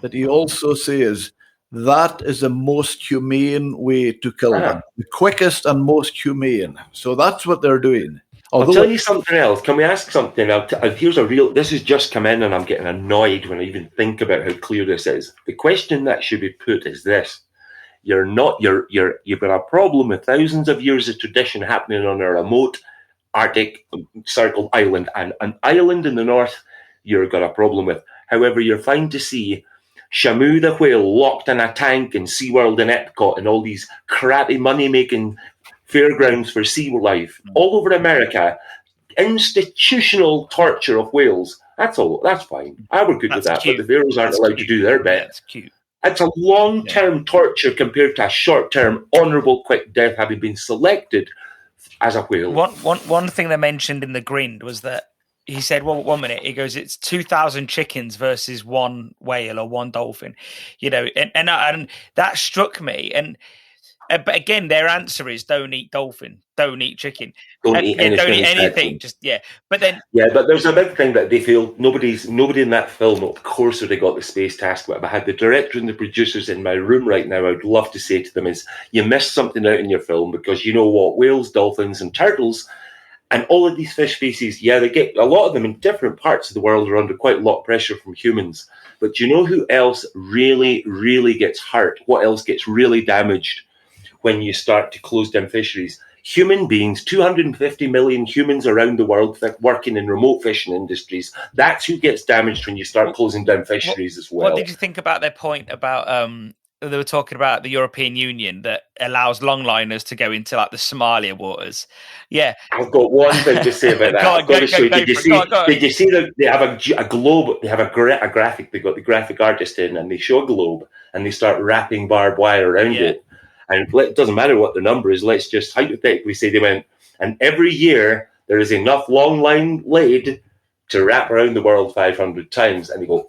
Speaker 3: but he also says that is the most humane way to kill them, the quickest and most humane. So that's what they're doing.
Speaker 2: I'll tell you something else. Can we ask something? This has just come in, and I'm getting annoyed when I even think about how clear this is. The question that should be put is this: you've got a problem with thousands of years of tradition happening on a remote Arctic circled island, and an island in the north you've got a problem with. However, you're fine to see Shamu the whale locked in a tank in SeaWorld and Epcot and all these crappy money-making fairgrounds for sea life all over America. Institutional torture of whales. That's fine. I would good with that, cute. But the Faroes aren't allowed to do their bit.
Speaker 1: That's cute.
Speaker 2: It's a long-term torture compared to a short-term, honourable, quick death having been selected as a whale.
Speaker 1: One thing they mentioned in the grind was that he said, well, 1 minute, he goes, it's 2,000 chickens versus 1 whale or 1 dolphin, and that struck me. But again, their answer is don't eat dolphin, don't eat chicken,
Speaker 2: don't eat
Speaker 1: anything. But
Speaker 2: there's a big thing that they feel nobody in that film, of course, would have got the space task. But if I had the director and the producers in my room right now, I'd love to say to them is, you missed something out in your film, because you know what, whales, dolphins and turtles and all of these fish species, they get a lot of them in different parts of the world are under quite a lot of pressure from humans. But you know who else really, really gets hurt? What else gets really damaged when you start to close down fisheries? Human beings, 250 million humans around the world working in remote fishing industries. That's who gets damaged when you start closing down fisheries as well.
Speaker 1: What did you think about their point about they were talking about the European Union that allows longliners to go into like the Somalia waters. Yeah,
Speaker 2: I've got one thing to say about that.
Speaker 1: Go on,
Speaker 2: I've got to show you.
Speaker 1: go
Speaker 2: Did you
Speaker 1: for it.
Speaker 2: see?
Speaker 1: Go on.
Speaker 2: Did you see that they have a globe? They have a graphic. They got the graphic artist in, and they show a globe, and they start wrapping barbed wire around it. And it doesn't matter what the number is. Let's just hypothetically say they went, and every year there is enough long line laid to wrap around the world 500 times, and they go.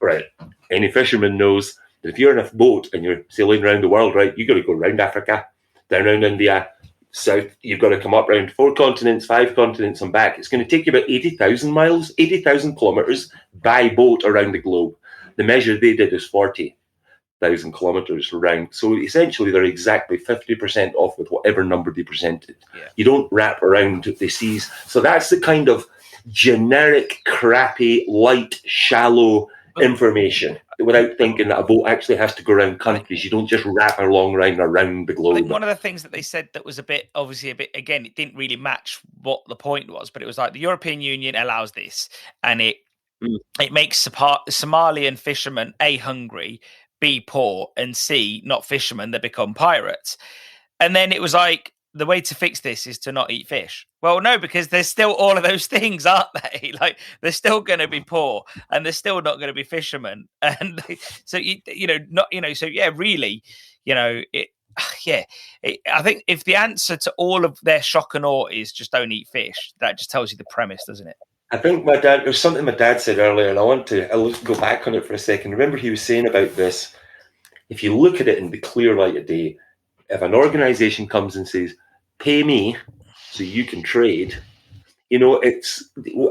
Speaker 2: Right. Any fisherman knows that if you're in a boat and you're sailing around the world, right, you got to go around Africa, down around India, south. You've got to come up around 4 continents, 5 continents, and back. It's going to take you about 80,000 miles, 80,000 kilometers by boat around the globe. The measure they did is 40,000 kilometers around. So essentially, they're exactly 50% off with whatever number they presented. Yeah. You don't wrap around the seas. So that's the kind of generic, crappy, light, shallow information without thinking that a boat actually has to go around countries. You don't just wrap a long line around the globe.
Speaker 1: I think one of the things that they said that was obviously a bit, again, it didn't really match what the point was, but it was like the European Union allows this, and it makes Somalian fishermen, A, hungry, B, poor, and C, not fishermen, they become pirates. And then it was like, the way to fix this is to not eat fish. Well, no, because there's still all of those things, aren't they? Like, they're still going to be poor, and they're still not going to be fishermen. And so, really, I think if the answer to all of their shock and awe is just don't eat fish, that just tells you the premise, doesn't it?
Speaker 2: I think there's something my dad said earlier, and I'll go back on it for a second. Remember, he was saying about this, if you look at it in the clear light of day, if an organization comes and says, pay me so you can trade, I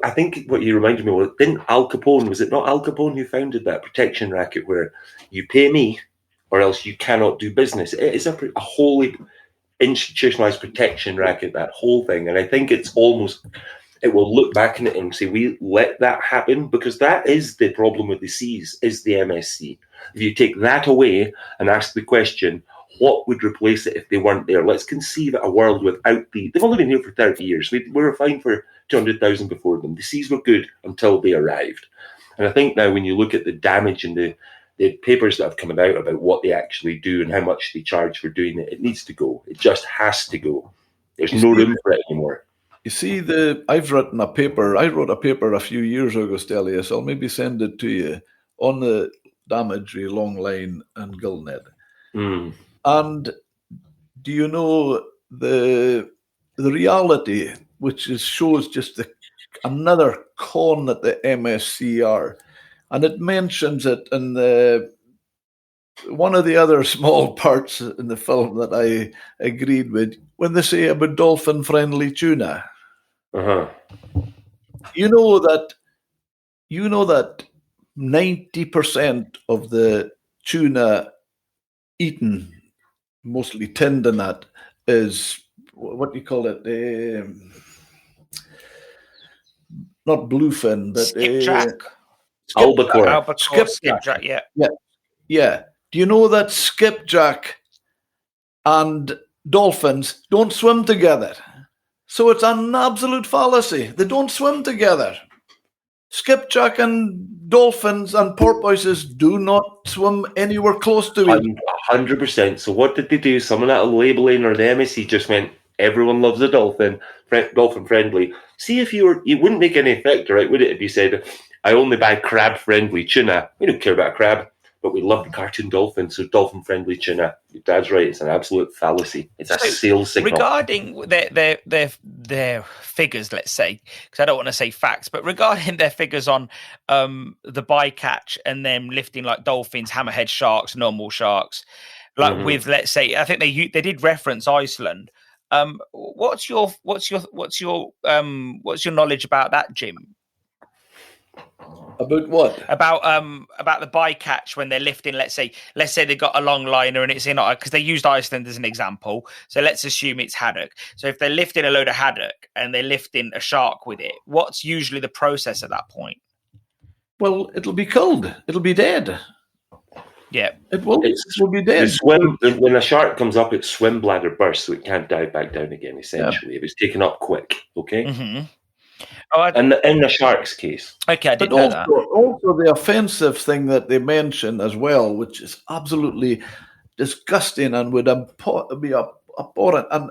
Speaker 2: think what you reminded me was, was it not Al Capone who founded that protection racket where you pay me or else you cannot do business? It is a wholly institutionalized protection racket, that whole thing. And I think it will look back on it and say, we let that happen, because that is the problem with the seas, is the MSC. If you take that away and ask the question, what would replace it if they weren't there? Let's conceive a world without they've only been here for 30 years. We were fine for 200,000 before them. The seas were good until they arrived. And I think now when you look at the damage and the papers that have come out about what they actually do and how much they charge for doing it, it needs to go. It just has to go. There's no room for it anymore.
Speaker 3: You see, I've written a paper. I wrote a paper a few years ago, Stelios. I'll maybe send it to you on the damage with long line and gill net. And do you know the reality, which shows just another con at the MSCR, and it mentions it in one of the other small parts in the film that I agreed with, when they say about dolphin-friendly tuna. You know that 90% of the tuna eaten, mostly tender nut, is what do you call it? Not bluefin, but
Speaker 1: skipjack.
Speaker 2: Albacore.
Speaker 1: Skipjack.
Speaker 3: Yeah. Do you know that skipjack and dolphins don't swim together? So it's an absolute fallacy. They don't swim together. Skipjack and dolphins and porpoises do not swim anywhere close to it.
Speaker 2: 100%. So what did they do? Someone at a labeling or the MSC just went, everyone loves a dolphin, dolphin friendly. See if it wouldn't make any effect, right? Would it, if you said, I only buy crab friendly tuna? We don't care about a crab, but we love the cartoon dolphin, so dolphin friendly tuna. Your dad's right. It's an absolute fallacy. It's a sales signal.
Speaker 1: Regarding their figures, let's say, because I don't want to say facts, but regarding their figures on the bycatch and them lifting like dolphins, hammerhead sharks, normal sharks, like with, let's say, I think they did reference Iceland. What's your knowledge about that, Jim?
Speaker 3: About what?
Speaker 1: About the bycatch when they're lifting. Let's say they got a long liner and it's in, because they used Iceland as an example. So let's assume it's haddock. So if they're lifting a load of haddock and they're lifting a shark with it, what's usually the process at that point?
Speaker 3: Well, it'll be killed. It'll be dead.
Speaker 1: Yeah,
Speaker 3: it will be dead.
Speaker 2: When a shark comes up, its swim bladder bursts, so it can't dive back down again. Essentially, if it's taken up quick. Okay. And in the shark's case.
Speaker 1: Okay, I didn't
Speaker 3: But
Speaker 1: know that.
Speaker 3: also the offensive thing that they mention as well, which is absolutely disgusting and would be abhorrent and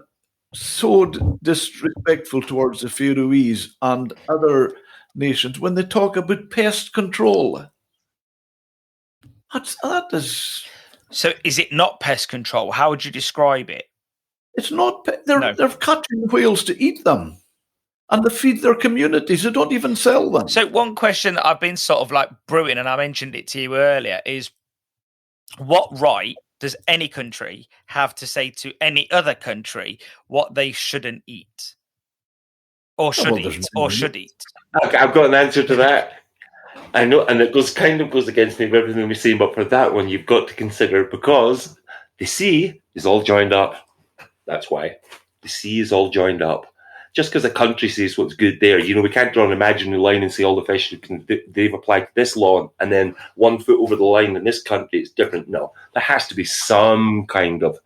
Speaker 3: so disrespectful towards the Faroese and other nations when they talk about pest control. That is.
Speaker 1: So is it not pest control? How would you describe it?
Speaker 3: It's not. They're catching whales to eat them, and they feed their communities. They don't even sell them.
Speaker 1: So one question that I've been sort of like brewing, and I mentioned it to you earlier, is what right does any country have to say to any other country what they shouldn't eat? Or should eat?
Speaker 2: Okay, I've got an answer to that. I know, and it goes against me with everything we're saying, but for that one, you've got to consider, because the sea is all joined up. That's why. The sea is all joined up. Just because a country says what's good there, we can't draw an imaginary line and say all the fish they've applied to this law, and then 1 foot over the line in this country it's different. No, there has to be some kind of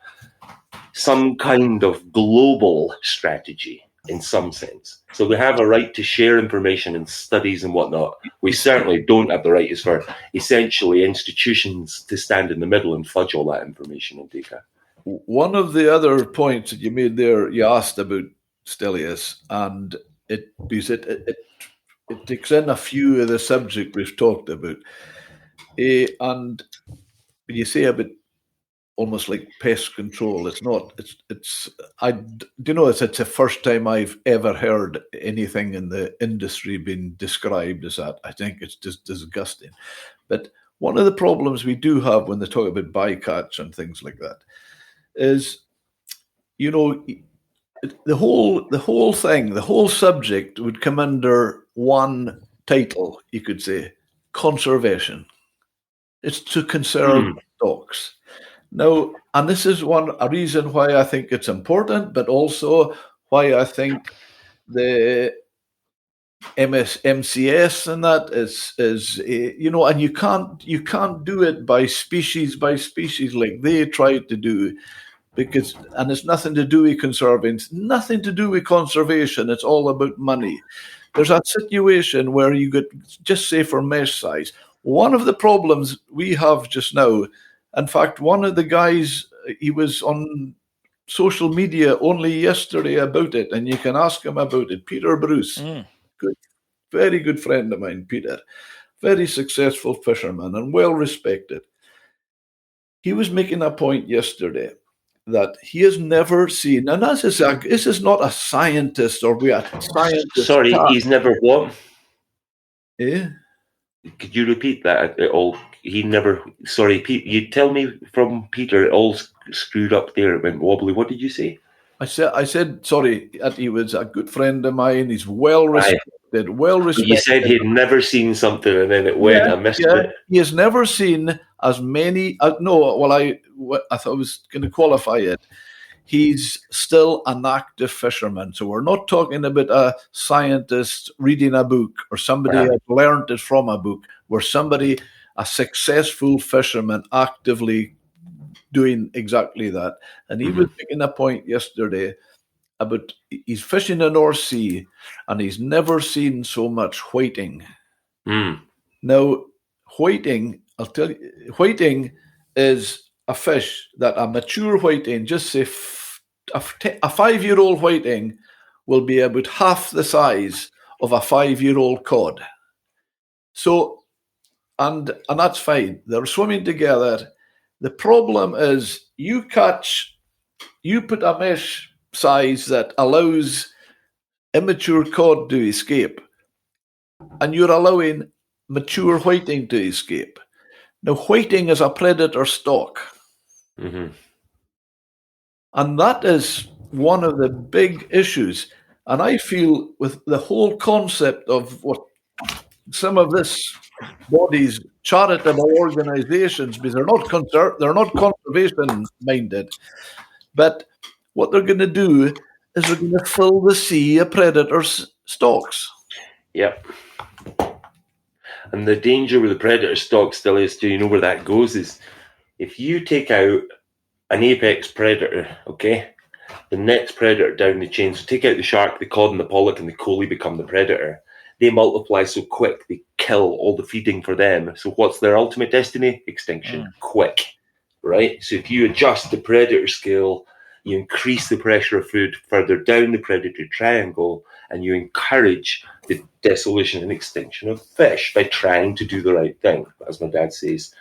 Speaker 2: global strategy in some sense. So we have a right to share information and studies and whatnot. We certainly don't have the right as for essentially institutions to stand in the middle and fudge all that information and data.
Speaker 3: One of the other points that you made there, you asked about Stelios, and it takes in a few of the subject we've talked about. And when you say about almost like pest control, it's not. It's the first time I've ever heard anything in the industry being described as that. I think it's just disgusting. But one of the problems we do have when they talk about bycatch and things like that is, the whole thing, the whole subject would come under one title, you could say, conservation. It's to conserve stocks. Now, and this is a reason why I think it's important, but also why I think the MCS and that is and you can't do it by species like they tried to do, and it's nothing to do with conserving, it's nothing to do with conservation. It's all about money. There's a situation where you could just say for mesh size. One of the problems we have just now, in fact, one of the guys, he was on social media only yesterday about it, and you can ask him about it. Peter Bruce, very good friend of mine, Peter, very successful fisherman and well respected. He was making a point yesterday that he has never seen, and this is not a scientist or we are scientists.
Speaker 2: Sorry, he's never what?
Speaker 3: Eh?
Speaker 2: Could you repeat that at all? He never. Sorry, Pete. You tell me from Peter. It all screwed up there. It went wobbly. What did you say?
Speaker 3: I said. Sorry, that he was a good friend of mine. He's well respected. Well respected.
Speaker 2: You said he'd never seen something, and then it went. I missed it.
Speaker 3: He has never seen as many. No, well, I thought I was going to qualify it. He's still an active fisherman. So we're not talking about a scientist reading a book or somebody who learned it from a book. We're a successful fisherman actively doing exactly that. And he was making a point yesterday about he's fishing the North Sea and he's never seen so much whiting. Now, whiting, I'll tell you, whiting is a fish that a mature whiting, just say a 5-year-old whiting, will be about half the size of a 5-year-old cod. So, and that's fine. They're swimming together. The problem is you put a mesh size that allows immature cod to escape, and you're allowing mature whiting to escape. Now, whiting is a predator stock. And that is one of the big issues. And I feel with the whole concept of what some of this bodies, charitable organizations, because they're not conservation minded, but what they're going to do is they're going to fill the sea of predator stocks.
Speaker 2: Yep. And the danger with the predator stock still is, do you know where that goes? Is if you take out an apex predator, okay, the next predator down the chain. So take out the shark, the cod and the pollock, and the coley become the predator. They multiply so quick, they kill all the feeding for them. So what's their ultimate destiny? Extinction. Quick, right? So if you adjust the predator scale, you increase the pressure of food further down the predator triangle, and you encourage the dissolution and extinction of fish by trying to do the right thing, as my dad says.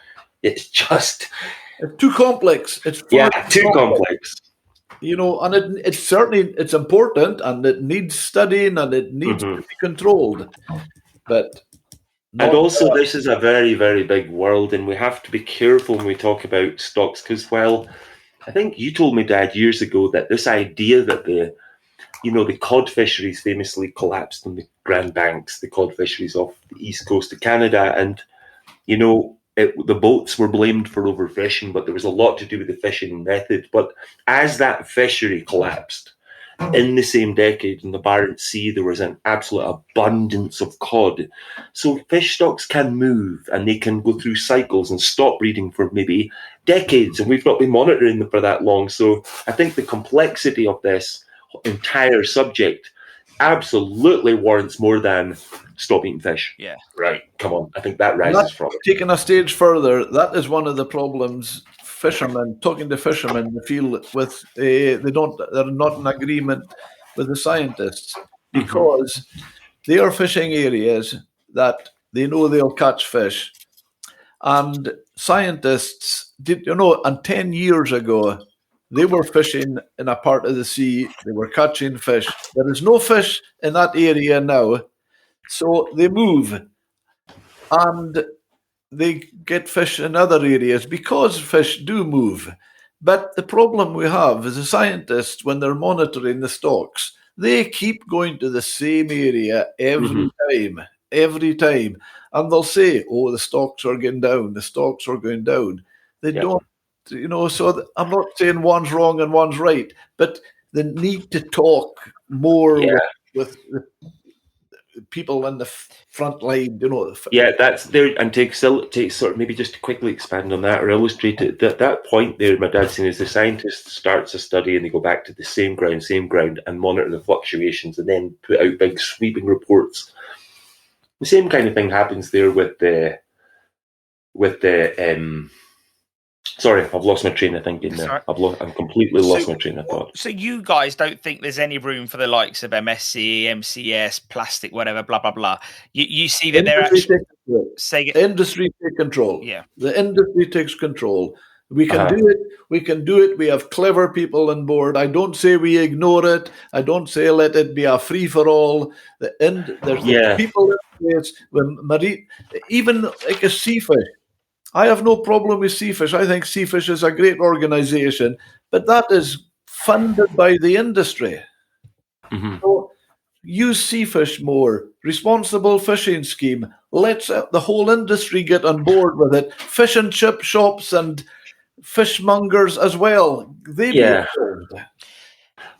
Speaker 2: It's just...
Speaker 3: It's too complex. It's
Speaker 2: too complex.
Speaker 3: You know, and it's important, and it needs studying, and it needs to be controlled. But
Speaker 2: and also, this is a very, very big world, and we have to be careful when we talk about stocks, because, well, I think you told me, Dad, years ago that this idea that the cod fisheries famously collapsed on the Grand Banks, the cod fisheries off the east coast of Canada, and, the boats were blamed for overfishing, but there was a lot to do with the fishing method. But as that fishery collapsed, in the same decade in the Barents Sea, there was an absolute abundance of cod. So fish stocks can move, and they can go through cycles and stop breeding for maybe decades, and we've not been monitoring them for that long. So I think the complexity of this entire subject absolutely warrants more than stop eating fish.
Speaker 1: Yeah.
Speaker 2: Right. Come on. I think that rises from it.
Speaker 3: Taking a stage further, that is one of the problems. Talking to fishermen, they feel they're not in agreement with the scientists, because they are fishing areas that they know they'll catch fish. And scientists and 10 years ago, they were fishing in a part of the sea. They were catching fish. There is no fish in that area now. So they move, and they get fish in other areas because fish do move. But the problem we have is the scientists, when they're monitoring the stocks, they keep going to the same area every time. And they'll say, the stocks are going down, the stocks are going down. They don't, so I'm not saying one's wrong and one's right, but they need to talk more with the people in the front line,
Speaker 2: that's there. And take sort of maybe just to quickly expand on that or illustrate it. That point there, my dad's saying, is the scientist starts a study and they go back to the same ground and monitor the fluctuations and then put out big sweeping reports. The same kind of thing happens there with the sorry, I've lost my train of thinking there. I've completely lost my train of thought.
Speaker 1: So you guys don't think there's any room for the likes of MSC, MCS, plastic, whatever, blah, blah, blah. You see that they're actually...
Speaker 3: Industry take control.
Speaker 1: Yeah.
Speaker 3: The industry takes control. We can do it. We can do it. We have clever people on board. I don't say we ignore it. I don't say let it be a free-for-all. There's people in place. Even like a seafish. I have no problem with Seafish. I think Seafish is a great organization, but that is funded by the industry. So use Seafish more. Responsible fishing scheme. Let's the whole industry get on board with it. Fish and chip shops and fishmongers as well. They be involved.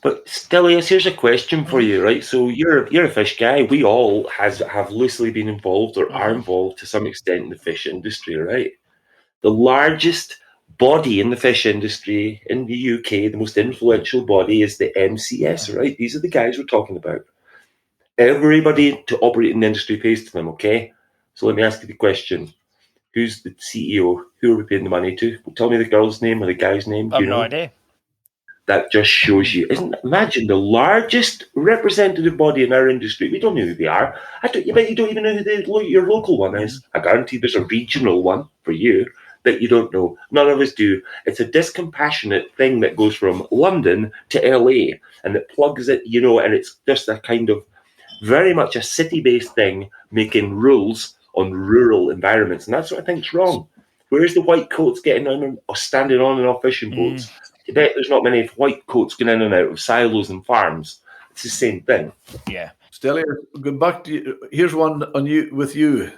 Speaker 2: But Stelios, here's a question for you, right? So you're a fish guy. We all have loosely been involved or are involved to some extent in the fish industry, right? The largest body in the fish industry in the UK, the most influential body, is the MCS, right? These are the guys we're talking about. Everybody to operate in the industry pays to them, okay? So let me ask you the question. Who's the CEO? Who are we paying the money to? Tell me the girl's name or the guy's name.
Speaker 1: I have no idea.
Speaker 2: That just shows you. Imagine the largest representative body in our industry. We don't know who they are. You bet you don't even know who your local one is. I guarantee there's a regional one for you that you don't know. None of us do. It's a discompassionate thing that goes from London to LA, and it plugs it, and it's just a kind of very much a city-based thing, making rules on rural environments, and that's what I think's wrong. Where's the white coats getting on or standing on and off fishing boats? I bet there's not many white coats going in and out of silos and farms. It's the same thing.
Speaker 1: Yeah.
Speaker 3: Stella, going back to you, here's one on you with you.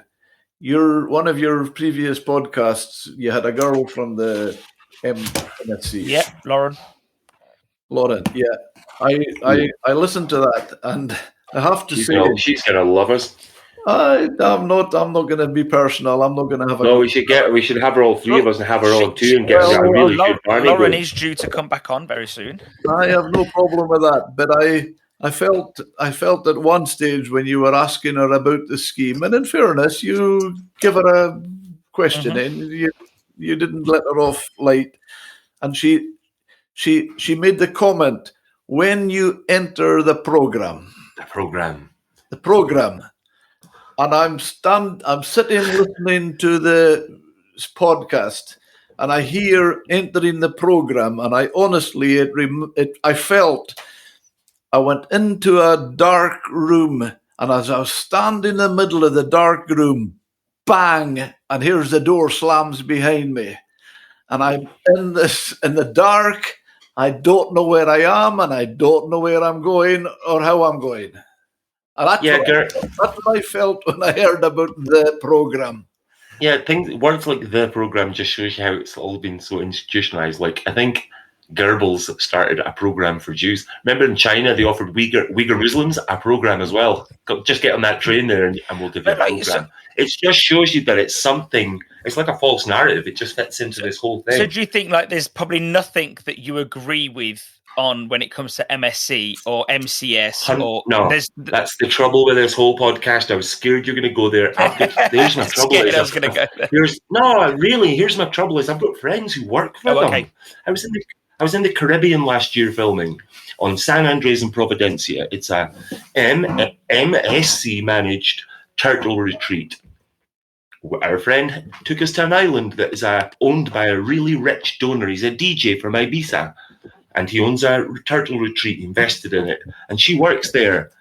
Speaker 3: One of your previous podcasts, you had a girl from the MSC.
Speaker 1: Yeah, Lauren,
Speaker 3: yeah. I listened to that, and I have to say,
Speaker 2: she's gonna love us.
Speaker 3: I'm not going to be personal. I'm not going to have a.
Speaker 2: No, we should have her all three of us and have her on too and get
Speaker 3: Well,
Speaker 2: a really good Barney
Speaker 1: Lauren
Speaker 2: going.
Speaker 1: is due to come back on very soon.
Speaker 3: I have no problem with that, but I felt at one stage when you were asking her about the scheme, and in fairness, you give her a question in. You didn't let her off light, and she made the comment, when you enter the program, and I'm sitting listening to the podcast, and I hear entering the program, and I honestly, I felt I went into a dark room, and as I was standing in the middle of the dark room, bang, and here's the door slams behind me, and I'm in the dark. I don't know where I am, and I don't know where I'm going or how I'm going. And that's what I felt when I heard about the program.
Speaker 2: Yeah, words like the program just shows you how it's all been so institutionalized. Like, I think Goebbels started a program for Jews. Remember in China, they offered Uyghur Muslims a program as well. Just get on that train there and we'll give you a program. It just shows you that it's something, it's like a false narrative. It just fits into this whole thing.
Speaker 1: So do you think like there's probably nothing that you agree with on when it comes to MSc or MCS?
Speaker 2: No, that's the trouble with this whole podcast. I was scared you're going to go there. There's my trouble.
Speaker 1: I was going to go there.
Speaker 2: Here's my trouble is I've got friends who work for them. Okay. I was in the Caribbean last year filming on San Andres and Providencia. It's a MSc managed turtle retreat. Our friend took us to an island that is owned by a really rich donor. He's a DJ from Ibiza, and he owns a turtle retreat, invested in it. And she works there.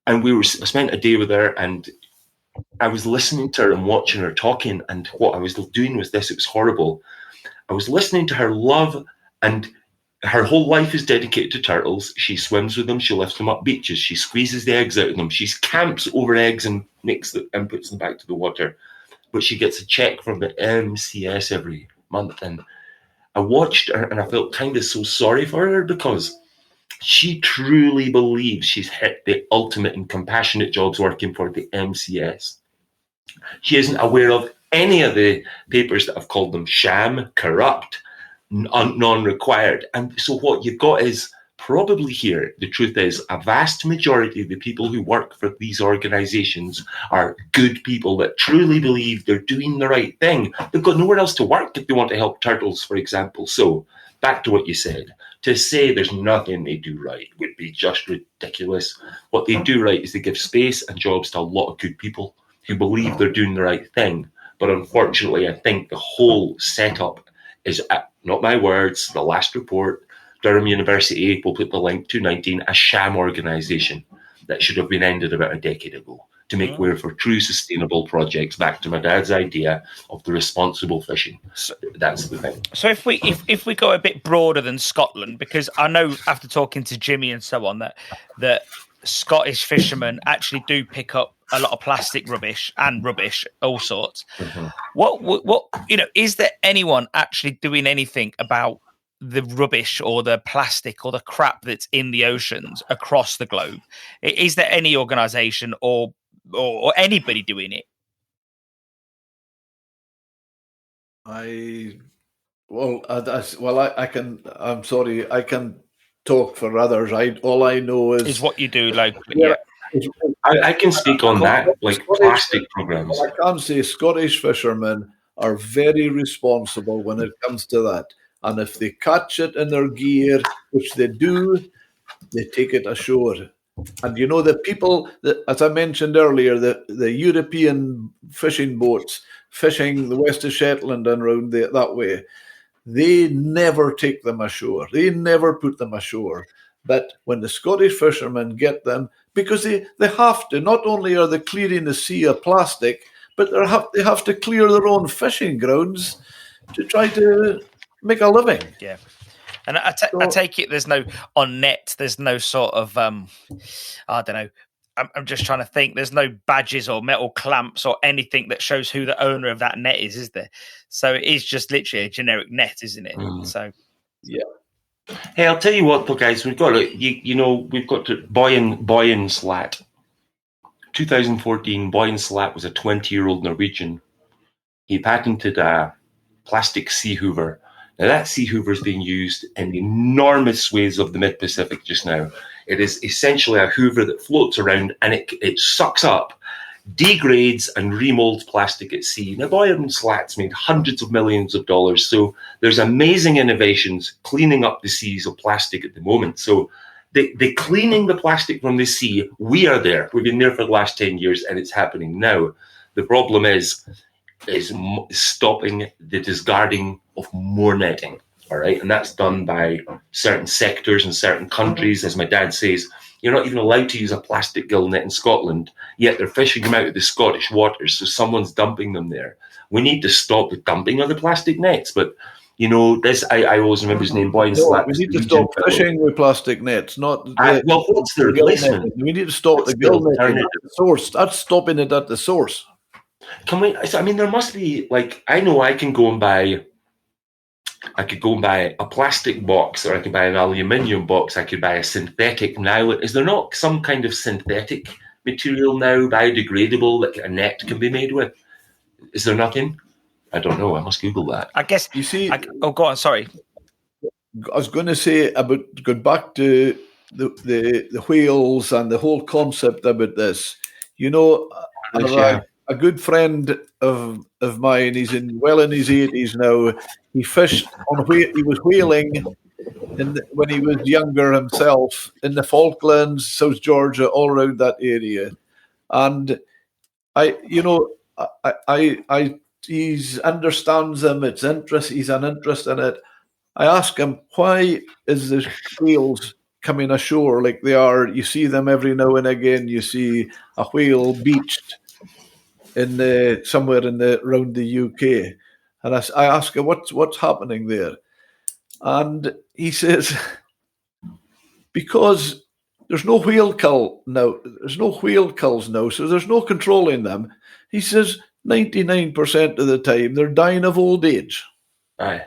Speaker 2: And I spent a day with her, and I was listening to her and watching her talking. And what I was doing was this. It was horrible. I was listening to her love, and her whole life is dedicated to turtles. She swims with them. She lifts them up beaches. She squeezes the eggs out of them. She camps over eggs and puts them back to the water. But she gets a check from the MCS every month. And I watched her and I felt kind of so sorry for her because she truly believes she's hit the ultimate and compassionate jobs working for the MCS. She isn't aware of any of the papers that have called them sham, corrupt, non-required. And so what you've got is probably here, the truth is, a vast majority of the people who work for these organizations are good people that truly believe they're doing the right thing. They've got nowhere else to work if they want to help turtles, for example. So back to what you said. To say there's nothing they do right would be just ridiculous. What they do right is they give space and jobs to a lot of good people who believe they're doing the right thing. But unfortunately, I think the whole setup is, not my words, the last report, Durham University will put the link to 19, a sham organisation that should have been ended about a decade ago to make way for true sustainable projects. Back to my dad's idea of the responsible fishing. So, that's the thing.
Speaker 1: So if we go a bit broader than Scotland, because I know after talking to Jimmy and so on that Scottish fishermen actually do pick up a lot of plastic rubbish, all sorts. Mm-hmm. What is there anyone actually doing anything about the rubbish or the plastic or the crap that's in the oceans across the globe? Is there any organisation or anybody doing it?
Speaker 3: I can. I'm sorry. I can talk for others. All I know is
Speaker 1: what you do locally.
Speaker 3: Yeah.
Speaker 2: I can speak on that, like plastic programs.
Speaker 3: I can say Scottish fishermen are very responsible when it comes to that. And if they catch it in their gear, which they do, they take it ashore. And the people, as I mentioned earlier, the European fishing boats fishing the west of Shetland and around that way, they never take them ashore. They never put them ashore. But when the Scottish fishermen get them, because they have to, not only are they clearing the sea of plastic, but they have to clear their own fishing grounds to try to make a living.
Speaker 1: Yeah. And I take it there's no, on net, there's no sort of, I don't know, I'm just trying to think, there's no badges or metal clamps or anything that shows who the owner of that net is there? So it is just literally a generic net, isn't it? So,
Speaker 3: yeah.
Speaker 2: Hey, I'll tell you what, though, guys, we've got to, we've got to buy and slat. 2014, Boyne Slat was a 20-year-old Norwegian. He patented a plastic sea hoover. Now, that sea hoover is being used in enormous swathes of the mid-Pacific just now. It is essentially a hoover that floats around and it sucks up, degrades and remolds plastic at sea. Now, Boyne Slat's made hundreds of millions of dollars, so there's amazing innovations cleaning up the seas of plastic at the moment. So the cleaning the plastic from the sea, we are there. We've been there for the last 10 years and it's happening now. The problem is stopping the discarding of more netting, all right? And that's done by certain sectors and certain countries. As my dad says, you're not even allowed to use a plastic gill net in Scotland, yet they're fishing them out of the Scottish waters, so someone's dumping them there. We need to stop the dumping of the plastic nets, but this, I always remember his name, Boyne Slat.
Speaker 3: We need to stop fishing with plastic nets, not
Speaker 2: what's the replacement?
Speaker 3: We need to stop the gill netting at the source. That's stopping it at the source.
Speaker 2: Can we? I mean, there must be, like, I know I could go and buy a plastic box, or I could buy an aluminium box. I could buy a synthetic nylon. Is there not some kind of synthetic material now, biodegradable, that a net can be made with? Is there nothing? I don't know. I must Google that.
Speaker 1: I guess.
Speaker 3: You see,
Speaker 1: go on. Sorry.
Speaker 3: I was going to say about going back to the whales and the whole concept about this. A good friend of mine, he's in his 80s now. He fished he was whaling when he was younger himself in the Falklands, South Georgia, all around that area. And he understands them. He's an interest in it. I ask him, why is the whales coming ashore like they are? You see them every now and again. You see a whale beached somewhere around the UK, and I ask him what's happening there, and he says because there's no whale cull now. There's no whale culls now, so there's no controlling them. He says 99% of the time they're dying of old age.
Speaker 2: Aye.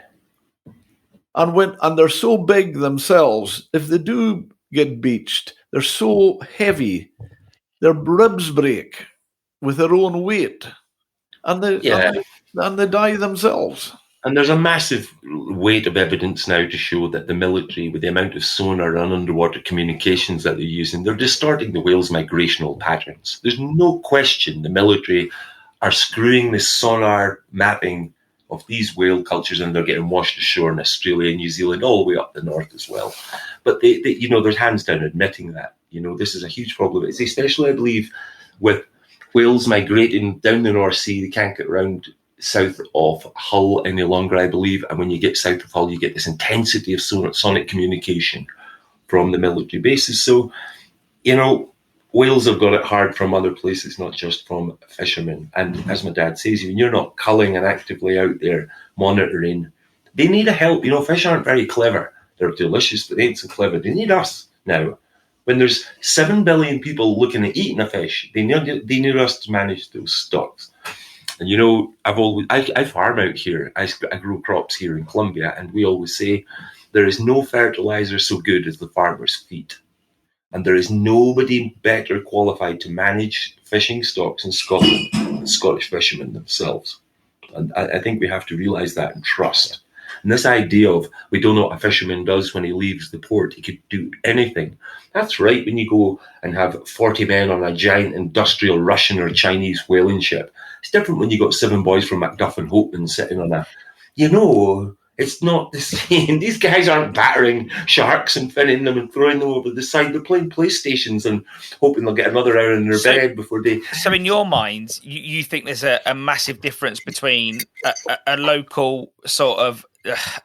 Speaker 3: And they're so big themselves, if they do get beached, they're so heavy, their ribs break with their own weight, and they die themselves.
Speaker 2: And there's a massive weight of evidence now to show that the military, with the amount of sonar and underwater communications that they're using, they're distorting the whales' migrational patterns. There's no question the military are screwing the sonar mapping of these whale cultures, and they're getting washed ashore in Australia and New Zealand, all the way up the north as well. But there's hands down admitting that. This is a huge problem. It's especially, I believe, with whales migrating down the North Sea. They can't get around south of Hull any longer, I believe. And when you get south of Hull, you get this intensity of sonic communication from the military bases. So, whales have got it hard from other places, not just from fishermen. And as my dad says, when you're not culling and actively out there monitoring, they need a help. Fish aren't very clever. They're delicious, but they ain't so clever. They need us now. When there's 7 billion people looking at eating a fish, they need us to manage those stocks. And I farm out here. I grow crops here in Colombia, and we always say there is no fertilizer so good as the farmer's feet. And there is nobody better qualified to manage fishing stocks in Scotland than Scottish fishermen themselves. And I think we have to realise that and trust. And this idea of we don't know what a fisherman does when he leaves the port, he could do anything. That's right, when you go and have 40 men on a giant industrial Russian or Chinese whaling ship. It's different when you got 7 boys from Macduff and Hopeman sitting on it's not the same. These guys aren't battering sharks and finning them and throwing them over the side. They're playing PlayStations and hoping they'll get another hour in their bed before they...
Speaker 1: So in your mind, you think there's a massive difference between a local sort of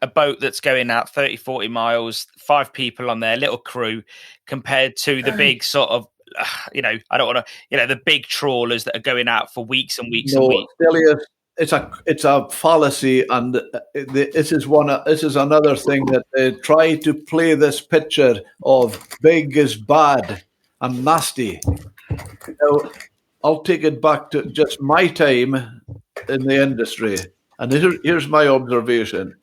Speaker 1: a boat that's going out 30, 40 miles, 5 people on their little crew, compared to the big sort of, I don't want to, the big trawlers that are going out for weeks and weeks and weeks.
Speaker 3: It's a fallacy, and this is another thing that they try to play this picture of big is bad and nasty. I'll take it back to just my time in the industry, and here's my observation.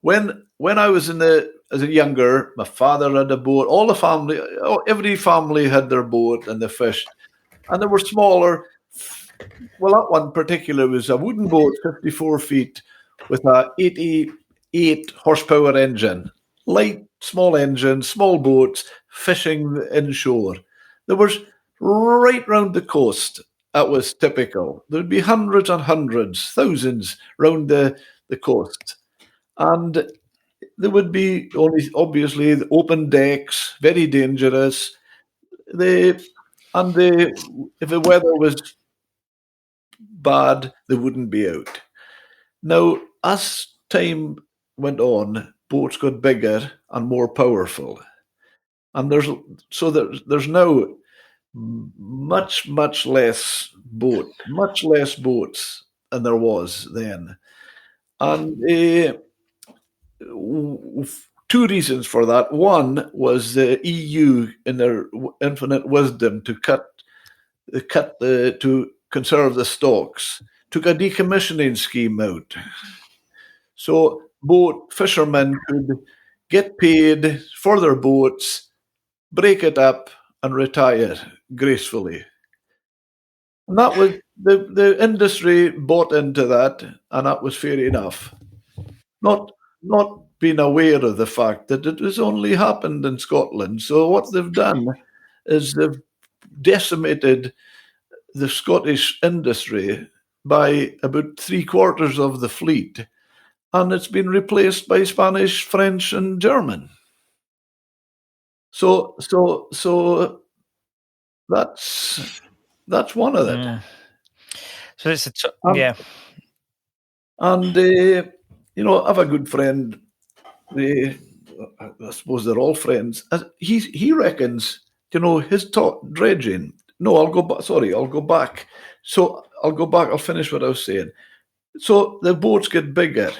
Speaker 3: When I was as a younger, my father had a boat. All the family, every family had their boat and they fished. And there were smaller. Well, that one particular was a wooden boat, 54 feet, with a 88 horsepower engine. Light, small engine, small boats, fishing inshore. There was right round the coast. That was typical. There'd be hundreds and hundreds, thousands round the coast. And there would be only, obviously, the open decks, very dangerous. If the weather was bad, they wouldn't be out. Now, as time went on, boats got bigger and more powerful. And there's now much less boats than there was then. And two reasons for that. One was the EU, in their infinite wisdom, to to conserve the stocks, took a decommissioning scheme out. So boat fishermen could get paid for their boats, break it up, and retire gracefully. And that was the industry bought into that, and that was fair enough. Not being aware of the fact that it was only happened in Scotland. So what they've done is they've decimated the Scottish industry by about 3/4 of the fleet, and it's been replaced by Spanish, French, and German. So that's one of them.
Speaker 1: So it's
Speaker 3: And I have a good friend. I suppose they're all friends. He reckons, his dredging. No, I'll go back. So I'll go back. I'll finish what I was saying. So the boats get bigger,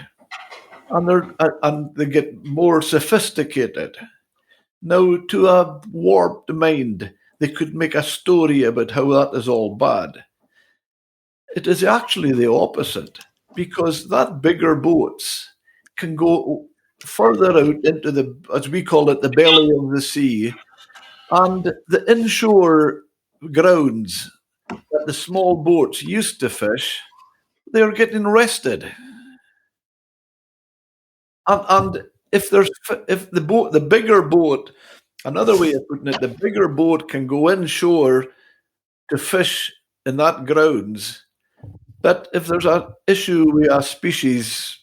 Speaker 3: and they get more sophisticated. Now, to a warped mind, they could make a story about how that is all bad. It is actually the opposite, because that bigger boats can go further out into the, as we call it, the belly of the sea, and the inshore grounds that the small boats used to fish, they're getting rested. And if the bigger boat, another way of putting it, the bigger boat can go inshore to fish in that grounds. But if there's an issue with a species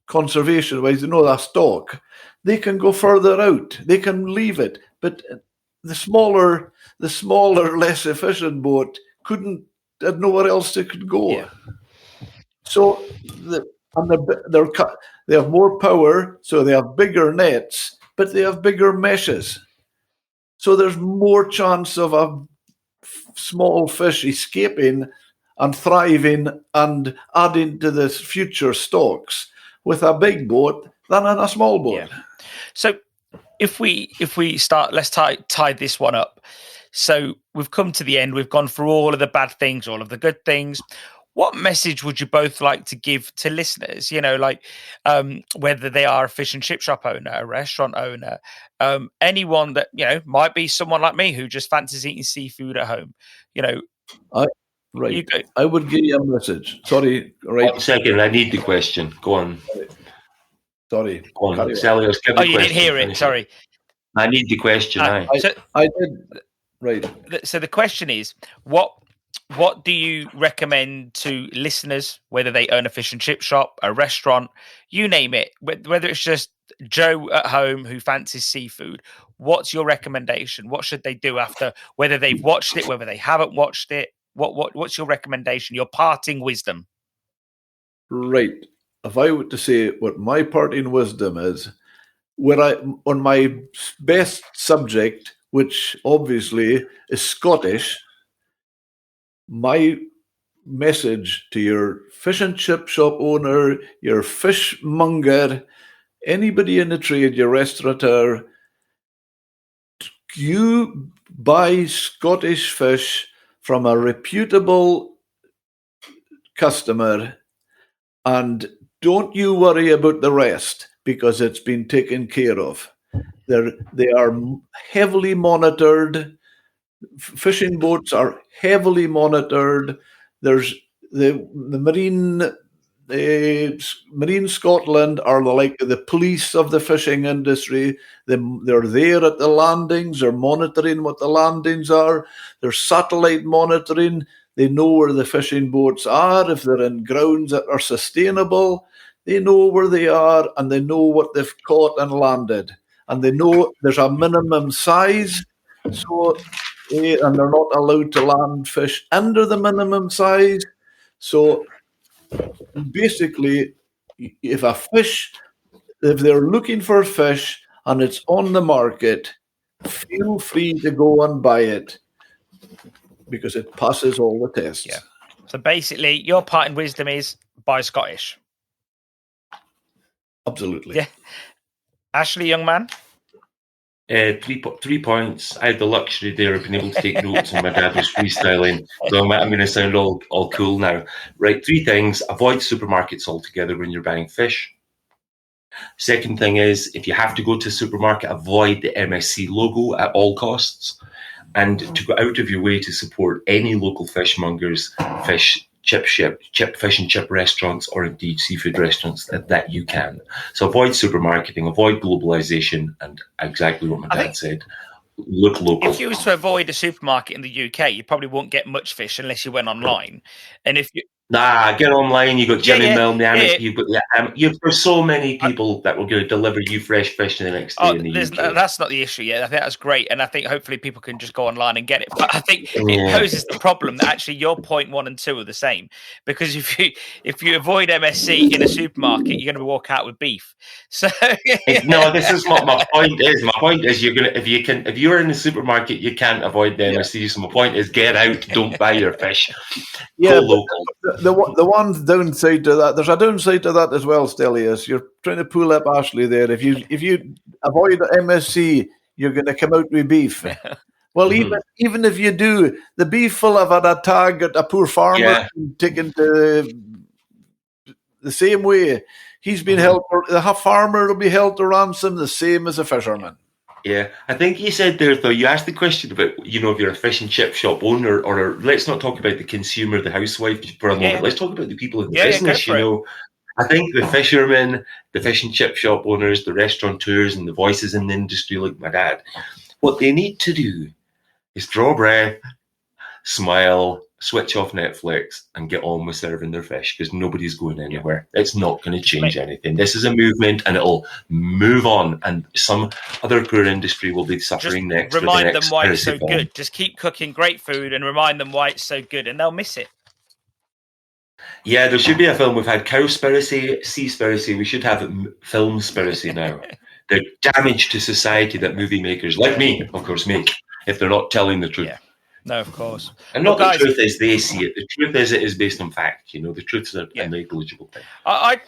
Speaker 3: conservation-wise, that stock, they can go further out. They can leave it. But the smaller, less efficient boat had nowhere else it could go.
Speaker 1: Yeah.
Speaker 3: So they have more power, so they have bigger nets, but they have bigger meshes. So there's more chance of a small fish escaping and thriving and adding to the future stocks with a big boat than in a small boat.
Speaker 1: Yeah. So if we start, let's tie this one up. So we've come to the end. We've gone through all of the bad things, all of the good things. What message would you both like to give to listeners? Whether they are a fish and chip shop owner, a restaurant owner, anyone that, might be someone like me who just fancies eating seafood at home.
Speaker 3: Right. I would give you a message. Sorry. Right.
Speaker 2: 1 second. I need the question. Go on.
Speaker 3: Sorry.
Speaker 2: Go on. Ceres, give the question.
Speaker 1: You didn't hear it. Sorry.
Speaker 2: I need the question.
Speaker 3: I did. Right.
Speaker 1: So the question is, what do you recommend to listeners, whether they own a fish and chip shop, a restaurant, you name it, whether it's just Joe at home who fancies seafood? What's your recommendation? What should they do after, whether they've watched it, whether they haven't watched it? What's your recommendation, your parting wisdom?
Speaker 3: Right. If I were to say what my parting wisdom is, on my best subject, which obviously is Scottish, my message to your fish and chip shop owner, your fishmonger, anybody in the trade, your restaurateur, you buy Scottish fish from a reputable customer, and don't you worry about the rest, because it's been taken care of. They are heavily monitored. Fishing boats are heavily monitored. There's the Marine Scotland are the police of the fishing industry. They're there at the landings. They're monitoring what the landings are. There's satellite monitoring. They know where the fishing boats are. If they're in grounds that are sustainable, they know where they are, and they know what they've caught and landed. And they know there's a minimum size. So, and they're not allowed to land fish under the minimum size. So basically, if they're looking for fish and it's on the market, feel free to go and buy it because it passes all the tests.
Speaker 1: Yeah. So basically, your part in wisdom is buy Scottish.
Speaker 3: Absolutely.
Speaker 1: Yeah. Ashley, young man?
Speaker 2: 3 points. I had the luxury there of being able to take notes, and my dad was freestyling. So I'm going to sound all cool now. Right, 3 things. Avoid supermarkets altogether when you're buying fish. Second thing is, if you have to go to a supermarket, avoid the MSC logo at all costs, and to go out of your way to support any local fishmongers, fish and chip restaurants, or indeed seafood restaurants that you can. So avoid supermarketing, avoid globalization, and exactly what my dad said. Look local.
Speaker 1: If you was to avoid a supermarket in the UK, you probably won't get much fish unless you went online. And if you
Speaker 2: get online. You got Jimmy Milne, you've got there's so many people that will going to deliver you fresh fish the next day in the UK.
Speaker 1: That's not the issue yet. I think that's great, and I think hopefully people can just go online and get it. But I think it poses the problem that actually your point 1 and 2 are the same, because if you avoid MSC in a supermarket, you're going to walk out with beef. So
Speaker 2: no, this is what my point is. My point is if you're in the supermarket, you can't avoid the MSC. So my point is, get out, don't buy your fish. Go local.
Speaker 3: The one downside to that, there's a downside to that as well, Stelius. You're trying to pull up Ashley there. If you avoid MSC, you're going to come out with beef. Well, even if you do, the beef will have had a tag at a poor farmer taken to the same way. He's been held. The farmer will be held to ransom the same as a fisherman.
Speaker 2: Yeah, I think you said there, though, you asked the question about, if you're a fish and chip shop owner, or let's not talk about the consumer, the housewife for a moment. Let's talk about the people in the business, I think the fishermen, the fish and chip shop owners, the restaurateurs, and the voices in the industry like my dad, what they need to do is draw breath, smile, switch off Netflix, and get on with serving their fish, because nobody's going anywhere. It's not going to change anything. This is a movement, and it'll move on, and some other poor industry will be suffering next.
Speaker 1: Remind them why it's so good. Just keep cooking great food and remind them why it's so good, and they'll miss it.
Speaker 2: Yeah, there should be a film. We've had Cowspiracy, Seaspiracy. We should have Filmspiracy now. The damage to society that movie makers like me, of course, make if they're not telling the truth.
Speaker 1: Yeah. No, of course.
Speaker 2: And not the truth as they see it. The truth is it is based on fact. The truth is a negligible thing.
Speaker 3: I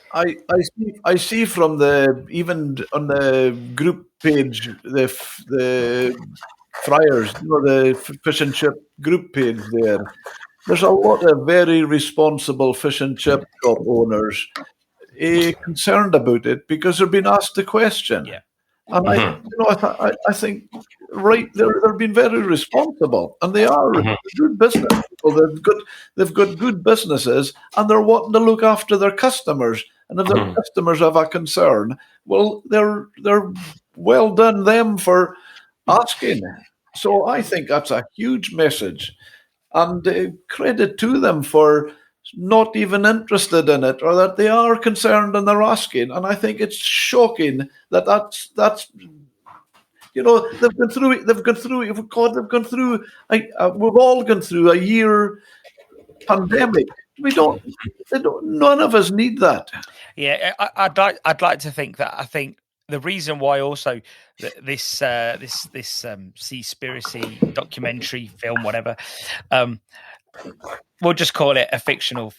Speaker 3: see from even on the group page, the Friars, the fish and chip group page there. There's a lot of very responsible fish and chip shop owners concerned about it because they're being asked the question.
Speaker 1: Yeah.
Speaker 3: And I think they're being very responsible, and they are good business people. They've got good businesses, and they're wanting to look after their customers. And if their customers have a concern, well, they're well done them for asking. So I think that's a huge message, and credit to them for not even interested in it, or that they are concerned and they're asking. And I think it's shocking that that's they've gone through. We've all gone through a year pandemic. None of us need that.
Speaker 1: Yeah, I'd like to think that. I think the reason why also this Seaspiracy documentary film, whatever, we'll just call it a fictional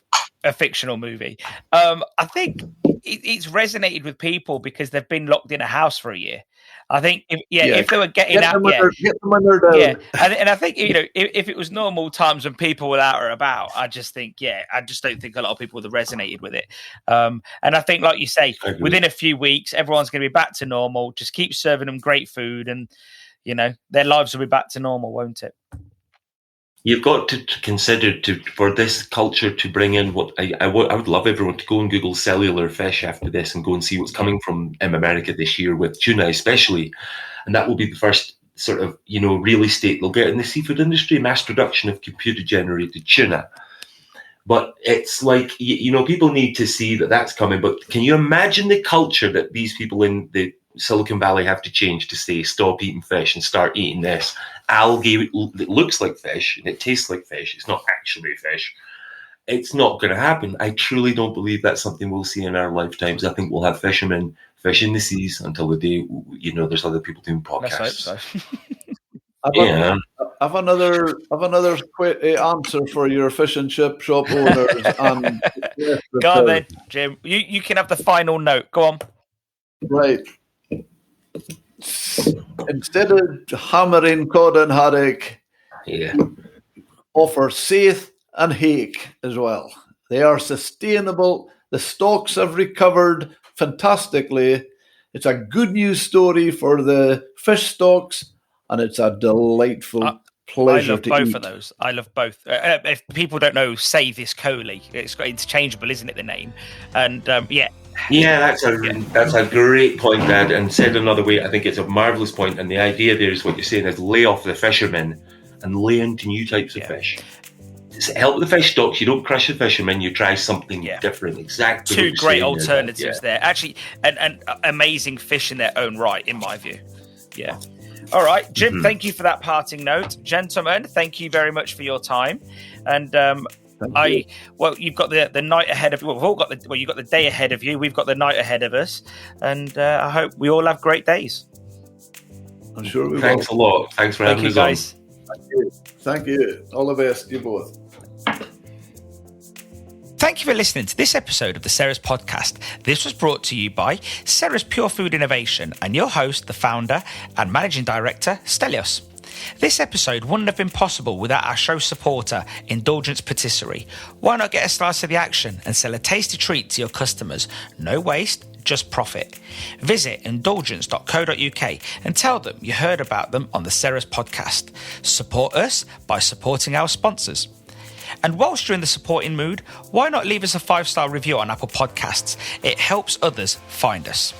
Speaker 1: movie. I think it's resonated with people because they've been locked in a house for a year. I think if they were getting out, and I think if it was normal times when people were out or about, I just don't think a lot of people would have resonated with it. And I think, like you say, within a few weeks, everyone's going to be back to normal. Just keep serving them great food, and their lives will be back to normal, won't it?
Speaker 2: You've got to consider for this culture to bring in what I would love everyone to go and Google cellular fish after this and go and see what's coming from America this year with tuna especially. And that will be the first sort of, real estate they'll get in the seafood industry, mass production of computer-generated tuna. But it's like, people need to see that that's coming. But can you imagine the culture that these people in the Silicon Valley have to change to say, stop eating fish and start eating this algae that looks like fish and it tastes like fish. It's not actually fish. It's not going to happen. I truly don't believe that's something we'll see in our lifetimes. I think we'll have fishermen fishing the seas until the day, there's other people doing podcasts.
Speaker 1: Let's hope so.
Speaker 3: I've another quick answer for your fish and chip shop owners.
Speaker 1: Go on then, Jim. You can have the final note. Go on.
Speaker 3: Right. Instead of hammering cod and haddock, offer saithe and hake as well. They are sustainable. The stocks have recovered fantastically. It's a good news story for the fish stocks, and it's a delightful pleasure to eat.
Speaker 1: I love both of those. I love both. If people don't know, Ceres Cowie, it's got interchangeable, isn't it, the name? And
Speaker 2: that's a great point, Dad. And said another way, I think it's a marvellous point. And the idea there is what you're saying is lay off the fishermen and lay into new types of fish. Help the fish stocks. You don't crush the fishermen. You try something different. Exactly.
Speaker 1: Two great alternatives there. Actually, and amazing fish in their own right, in my view. Yeah. All right, Jim. Thank you for that parting note, gentlemen. Thank you very much for your time. And you've got the night ahead of you. We've all got you've got the day ahead of you. We've got the night ahead of us, and I hope we all have great days.
Speaker 3: I'm sure we will.
Speaker 2: Thanks a lot. Thanks for having us
Speaker 1: guys.
Speaker 2: on.
Speaker 3: Thank you. All the best, you both.
Speaker 1: Thank you for listening to this episode of the Ceres podcast. This was brought to you by Ceres Pure Food Innovation and your host, the founder and managing director, Stelios. This episode wouldn't have been possible without our show supporter, Indulgence Patisserie. Why not get a slice of the action and sell a tasty treat to your customers? No waste, just profit. Visit indulgence.co.uk and tell them you heard about them on the Ceres podcast. Support us by supporting our sponsors. And whilst you're in the supporting mood, why not leave us a 5-star review on Apple Podcasts? It helps others find us.